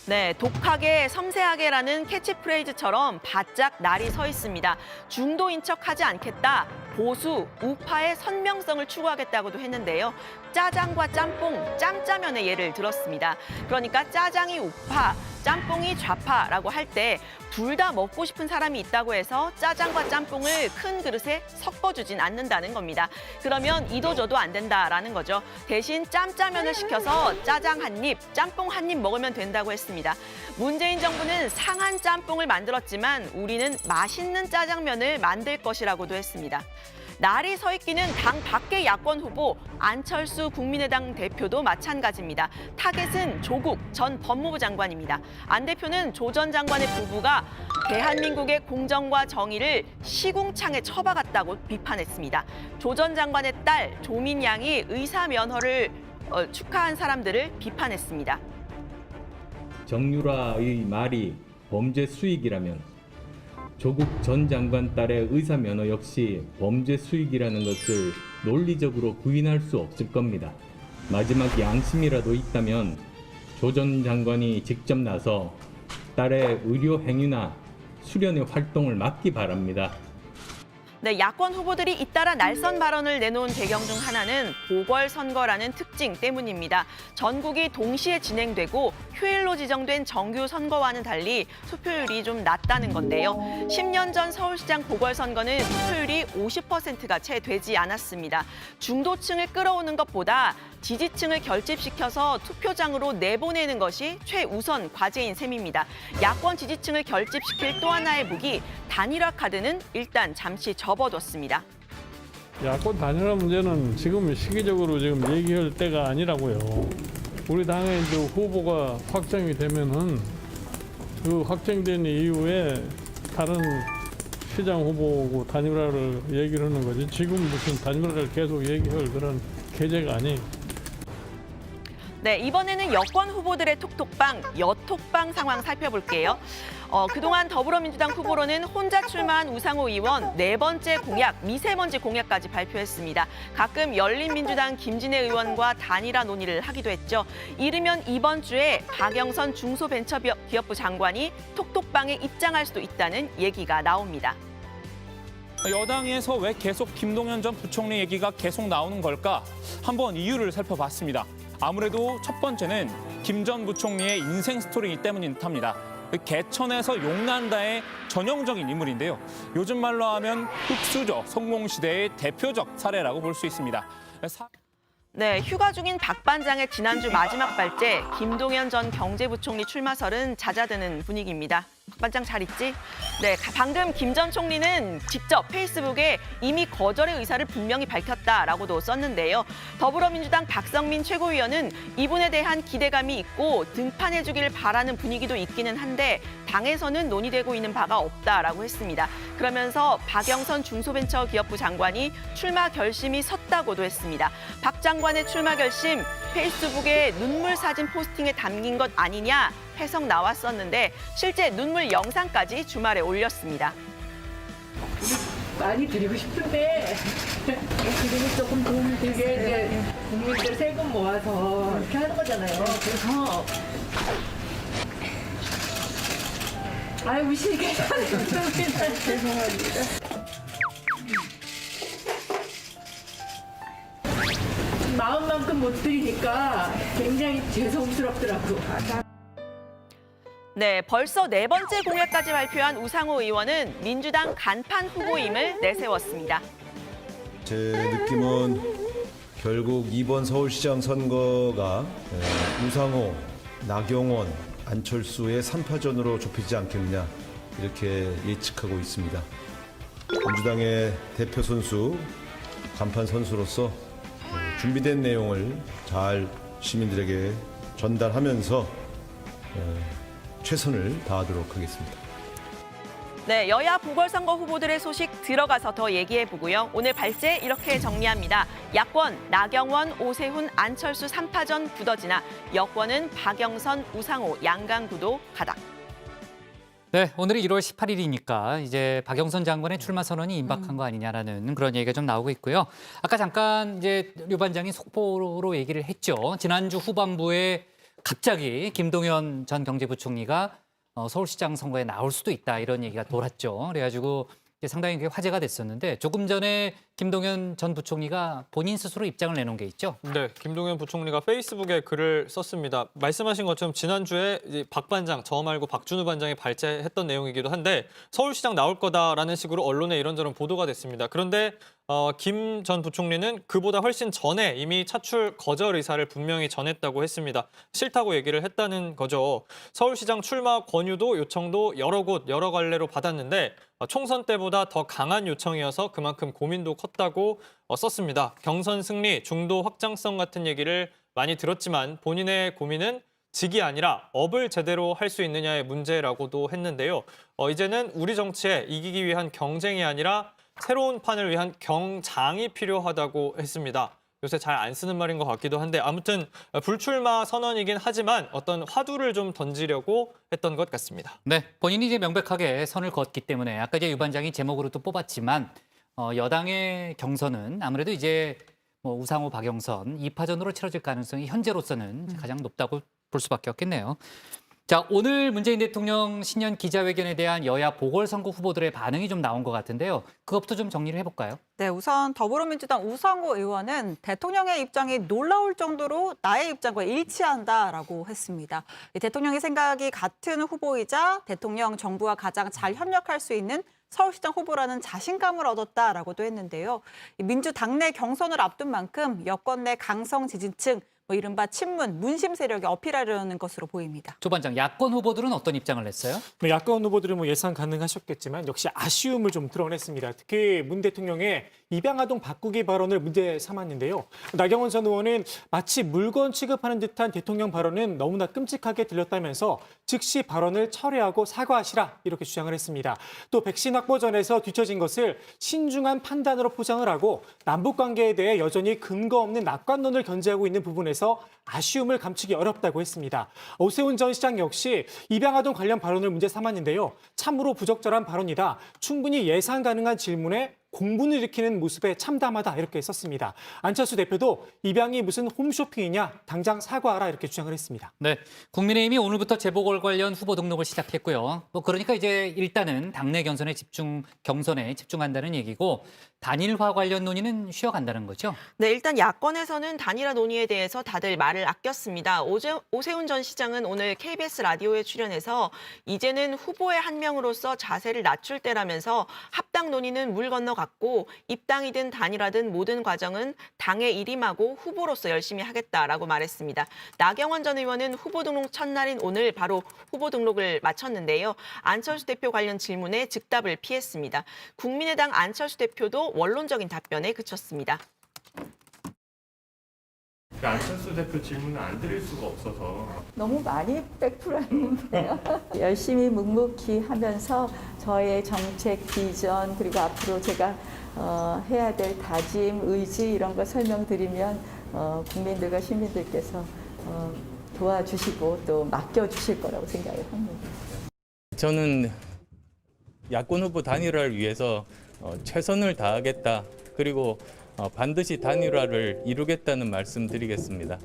네, 독하게 섬세하게라는 캐치프레이즈처럼 바짝 날이 서 있습니다. 중도인 척하지 않겠다. 보수, 우파의 선명성을 추구하겠다고도 했는데요. 짜장과 짬뽕, 짬짜면의 예를 들었습니다. 그러니까 짜장이 우파, 짬뽕이 좌파라고 할 때 둘 다 먹고 싶은 사람이 있다고 해서 짜장과 짬뽕을 큰 그릇에 섞어주진 않는다는 겁니다. 그러면 이도저도 안 된다라는 거죠. 대신 짬짜면을 시켜서 짜장 한 입, 짬뽕 한 입 먹으면 된다고 했습니다. 문재인 정부는 상한 짬뽕을 만들었지만 우리는 맛있는 짜장면을 만들 것이라고도 했습니다. 날이 서 있기는 당 밖의 야권 후보 안철수 국민의당 대표도 마찬가지입니다. 타겟은 조국 전 법무부 장관입니다. 안 대표는 조 전 장관의 부부가 대한민국의 공정과 정의를 시궁창에 처박았다고 비판했습니다. 조 전 장관의 딸 조민 양이 의사 면허를 축하한 사람들을 비판했습니다. 정유라의 말이 범죄 수익이라면 조국 전 장관 딸의 의사 면허 역시 범죄 수익이라는 것을 논리적으로 부인할 수 없을 겁니다. 마지막 양심이라도 있다면 조 전 장관이 직접 나서 딸의 의료 행위나 수련의 활동을 막기 바랍니다. 네, 야권 후보들이 잇따라 날선 발언을 내놓은 배경 중 하나는 보궐선거라는 특징 때문입니다. 전국이 동시에 진행되고 휴일로 지정된 정규 선거와는 달리 투표율이 좀 낮다는 건데요. 10년 전 서울시장 보궐선거는 투표율이 50%가 채 되지 않았습니다. 중도층을 끌어오는 것보다 지지층을 결집시켜서 투표장으로 내보내는 것이 최우선 과제인 셈입니다. 야권 지지층을 결집시킬 또 하나의 무기, 단일화 카드는 일단 잠시 접어뒀습니다. 야권 단일화 문제는 지금 시기적으로 지금 얘기할 때가 아니라고요. 우리 당의 이제 후보가 확정이 되면은 그 확정된 이후에 다른 시장 후보고 단일화를 얘기를 하는 거지. 지금 무슨 단일화를 계속 얘기할 그런 계제가 아니에요. 네, 이번에는 여권 후보들의 톡톡방, 여톡방 상황 살펴볼게요. 그동안 더불어민주당 후보로는 혼자 출마한 우상호 의원 4번째 공약, 미세먼지 공약까지 발표했습니다. 가끔 열린민주당 김진애 의원과 단일화 논의를 하기도 했죠. 이르면 이번 주에 박영선 중소벤처기업부 장관이 톡톡방에 입장할 수도 있다는 얘기가 나옵니다. 여당에서 왜 계속 김동연 전 부총리 얘기가 계속 나오는 걸까? 한번 이유를 살펴봤습니다. 아무래도 첫 번째는 김 전 부총리의 인생 스토리이기 때문인 듯합니다. 개천에서 용난다의 전형적인 인물인데요. 요즘 말로 하면 흑수저 성공시대의 대표적 사례라고 볼 수 있습니다. 네, 휴가 중인 박 반장의 지난주 마지막 발제, 김동연 전 경제부총리 출마설은 잦아드는 분위기입니다. 박 반장 잘 있지? 네, 방금 김 전 총리는 직접 페이스북에 이미 거절의 의사를 분명히 밝혔다라고도 썼는데요. 더불어민주당 박성민 최고위원은 이분에 대한 기대감이 있고 등판해주길 바라는 분위기도 있기는 한데 당에서는 논의되고 있는 바가 없다라고 했습니다. 그러면서 박영선 중소벤처기업부 장관이 출마 결심이 섰다고도 했습니다. 박 장관의 출마 결심, 페이스북에 눈물 사진 포스팅에 담긴 것 아니냐 해석 나왔었는데 실제 눈물 영상까지 주말에 올렸습니다. 많이 드리고 싶은데 지금은 조금 도움이 되게 이제 국민들 세금 모아서 이렇게 하는 거잖아요. 그래서 우시게 죄송합니다. 마음만큼 못 드리니까 굉장히 죄송스럽더라고. 네, 벌써 4번째 공약까지 발표한 우상호 의원은 민주당 간판 후보임을 내세웠습니다. 제 느낌은 결국 이번 서울시장 선거가 우상호, 나경원, 안철수의 3파전으로 좁히지 않겠느냐 이렇게 예측하고 있습니다. 민주당의 대표 선수, 간판 선수로서 준비된 내용을 잘 시민들에게 전달하면서 최선을 다하도록 하겠습니다. 네, 여야 보궐선거 후보들의 소식 들어가서 더 얘기해보고요. 오늘 발제 이렇게 정리합니다. 야권 나경원, 오세훈, 안철수 3파전 굳어지나 여권은 박영선, 우상호, 양강구도 가닥. 네, 오늘이 1월 18일이니까 이제 박영선 장관의 출마 선언이 임박한 거 아니냐라는 그런 얘기가 좀 나오고 있고요. 아까 잠깐 이제 류 반장이 속보로 얘기를 했죠. 지난주 후반부에 갑자기 김동연 전 경제부총리가 서울시장 선거에 나올 수도 있다 이런 얘기가 돌았죠. 그래가지고 상당히 그게 화제가 됐었는데 조금 전에 김동연 전 부총리가 본인 스스로 입장을 내놓은 게 있죠. 네, 김동연 부총리가 페이스북에 글을 썼습니다. 말씀하신 것처럼 지난주에 이제 박 반장, 저 말고 박준우 반장이 발제했던 내용이기도 한데 서울시장 나올 거다라는 식으로 언론에 이런저런 보도가 됐습니다. 그런데 김 전 부총리는 그보다 훨씬 전에 이미 차출 거절 의사를 분명히 전했다고 했습니다. 싫다고 얘기를 했다는 거죠. 서울시장 출마 권유도 요청도 여러 곳 여러 갈래로 받았는데 총선 때보다 더 강한 요청이어서 그만큼 고민도 컸다고 썼습니다. 경선 승리, 중도 확장성 같은 얘기를 많이 들었지만 본인의 고민은 직이 아니라 업을 제대로 할 수 있느냐의 문제라고도 했는데요. 이제는 우리 정치에 이기기 위한 경쟁이 아니라 새로운 판을 위한 경장이 필요하다고 했습니다. 요새 잘 안 쓰는 말인 것 같기도 한데 아무튼 불출마 선언이긴 하지만 어떤 화두를 좀 던지려고 했던 것 같습니다. 네, 본인이 이제 명백하게 선을 그었기 때문에 아까 이제 유 반장이 제목으로 또 뽑았지만 여당의 경선은 아무래도 이제 뭐 우상호, 박영선 2파전으로 치러질 가능성이 현재로서는 가장 높다고 볼 수밖에 없겠네요. 자, 오늘 문재인 대통령 신년 기자회견에 대한 여야 보궐선거 후보들의 반응이 좀 나온 것 같은데요. 그것부터 좀 정리를 해볼까요? 네, 우선 더불어민주당 우상호 의원은 대통령의 입장이 놀라울 정도로 나의 입장과 일치한다라고 했습니다. 대통령의 생각이 같은 후보이자 대통령 정부와 가장 잘 협력할 수 있는 서울시장 후보라는 자신감을 얻었다라고도 했는데요. 민주당 내 경선을 앞둔 만큼 여권 내 강성 지지층, 이른바 친문, 문심 세력에 어필하려는 것으로 보입니다. 조 반장, 야권 후보들은 어떤 입장을 냈어요? 야권 후보들은 예상 가능하셨겠지만 역시 아쉬움을 좀 드러냈습니다. 특히 문 대통령의 입양아동 바꾸기 발언을 문제 삼았는데요. 나경원 전 의원은 마치 물건 취급하는 듯한 대통령 발언은 너무나 끔찍하게 들렸다면서 즉시 발언을 철회하고 사과하시라 이렇게 주장을 했습니다. 또 백신 확보전에서 뒤처진 것을 신중한 판단으로 포장을 하고 남북 관계에 대해 여전히 근거 없는 낙관론을 견지하고 있는 부분에서 아쉬움을 감추기 어렵다고 했습니다. 오세훈 전 시장 역시 입양아동 관련 발언을 문제 삼았는데요. 참으로 부적절한 발언이다. 충분히 예상 가능한 질문에 공분을 일으키는 모습에 참담하다 이렇게 썼습니다. 안철수 대표도 입양이 무슨 홈쇼핑이냐 당장 사과하라 이렇게 주장을 했습니다. 네, 국민의힘이 오늘부터 재보궐 관련 후보 등록을 시작했고요. 그러니까 이제 일단은 당내 경선에 집중한다는 얘기고 단일화 관련 논의는 쉬어간다는 거죠? 네, 일단 야권에서는 단일화 논의에 대해서 다들 말을 아꼈습니다. 오세훈 전 시장은 오늘 KBS 라디오에 출연해서 이제는 후보의 한 명으로서 자세를 낮출 때라면서 합당 논의는 물 건너갔고 입당이든 단일화든 모든 과정은 당에 일임하고 후보로서 열심히 하겠다라고 말했습니다. 나경원 전 의원은 후보 등록 첫날인 오늘 바로 후보 등록을 마쳤는데요. 안철수 대표 관련 질문에 즉답을 피했습니다. 국민의당 안철수 대표도 원론적인 답변에 그쳤습니다. 안철수 대표 질문을 안 드릴 수가 없어서 너무 많이 백플하는데요. 열심히 묵묵히 하면서 저의 정책 비전 그리고 앞으로 제가 해야 될 다짐, 의지 이런 거 설명드리면 국민들과 시민들께서 도와주시고 또 맡겨주실 거라고 생각을 합니다. 저는 야권 후보 단일화를 위해서 최선을 다하겠다. 그리고 반드시 단일화를 이루겠다는 말씀 드리겠습니다.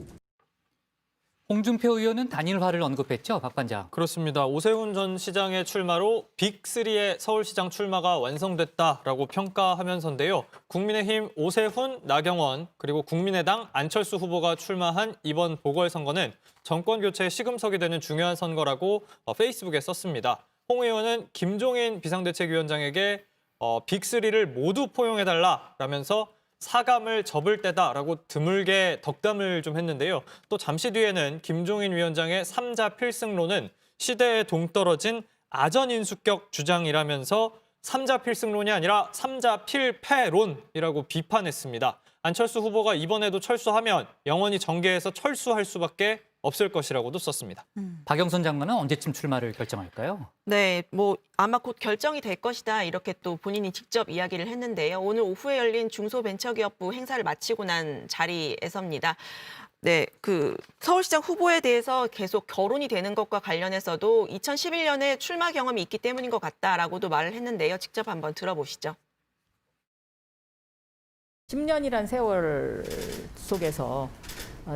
홍준표 의원은 단일화를 언급했죠, 박 반장. 그렇습니다. 오세훈 전 시장의 출마로 빅3의 서울시장 출마가 완성됐다라고 평가하면서인데요. 국민의힘 오세훈, 나경원, 그리고 국민의당 안철수 후보가 출마한 이번 보궐선거는 정권 교체의 시금석이 되는 중요한 선거라고 페이스북에 썼습니다. 홍 의원은 김종인 비상대책위원장에게 빅3를 모두 포용해달라라면서 사감을 접을 때다라고 드물게 덕담을 좀 했는데요. 또 잠시 뒤에는 김종인 위원장의 3자 필승론은 시대에 동떨어진 아전인수격 주장이라면서 3자 필승론이 아니라 3자 필패론이라고 비판했습니다. 안철수 후보가 이번에도 철수하면 영원히 정계에서 철수할 수밖에 없을 것이라고도 썼습니다. 박영선 장관은 언제쯤 출마를 결정할까요? 네, 아마 곧 결정이 될 것이다 이렇게 또 본인이 직접 이야기를 했는데요. 오늘 오후에 열린 중소벤처기업부 행사를 마치고 난 자리에서입니다. 네, 서울시장 후보에 대해서 계속 거론이 되는 것과 관련해서도 2011년에 출마 경험이 있기 때문인 것 같다라고도 말을 했는데요. 직접 한번 들어보시죠. 10년이란 세월 속에서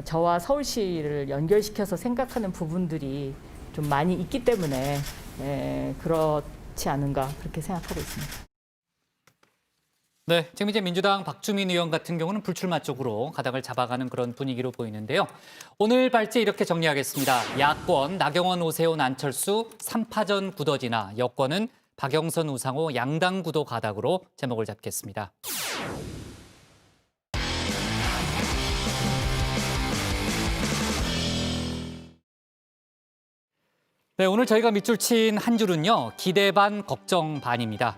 저와 서울시를 연결시켜서 생각하는 부분들이 좀 많이 있기 때문에 그렇지 않은가 그렇게 생각하고 있습니다. 네, 지금 이제 민주당 박주민 의원 같은 경우는 불출마 쪽으로 가닥을 잡아가는 그런 분위기로 보이는데요. 오늘 발제 이렇게 정리하겠습니다. 야권 나경원, 오세훈, 안철수 3파전 굳어지나 여권은 박영선, 우상호 양당 구도 가닥으로 제목을 잡겠습니다. 네, 오늘 저희가 밑줄 친 한 줄은요. 기대 반, 걱정 반입니다.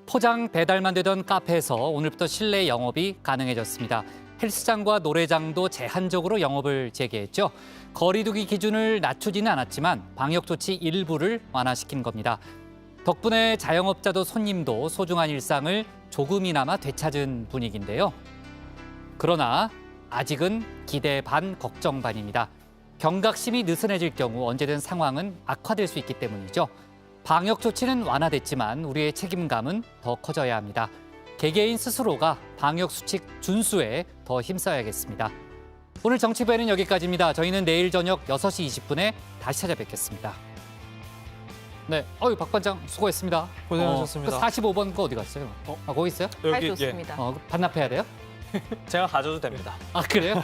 포장 배달만 되던 카페에서 오늘부터 실내 영업이 가능해졌습니다. 헬스장과 노래장도 제한적으로 영업을 재개했죠. 거리 두기 기준을 낮추지는 않았지만 방역 조치 일부를 완화시킨 겁니다. 덕분에 자영업자도 손님도 소중한 일상을 조금이나마 되찾은 분위기인데요. 그러나 아직은 기대 반, 걱정 반입니다. 경각심이 느슨해질 경우 언제든 상황은 악화될 수 있기 때문이죠. 방역 조치는 완화됐지만 우리의 책임감은 더 커져야 합니다. 개개인 스스로가 방역 수칙 준수에 더 힘써야겠습니다. 오늘 정치부에는 여기까지입니다. 저희는 내일 저녁 6시 20분에 다시 찾아뵙겠습니다. 네, 박 반장 수고했습니다. 고생하셨습니다. 45번 거 어디 갔어요? 거기 있어요? 여기 좋습니다. 반납해야 돼요? 제가 가져도 됩니다. 아, 그래요?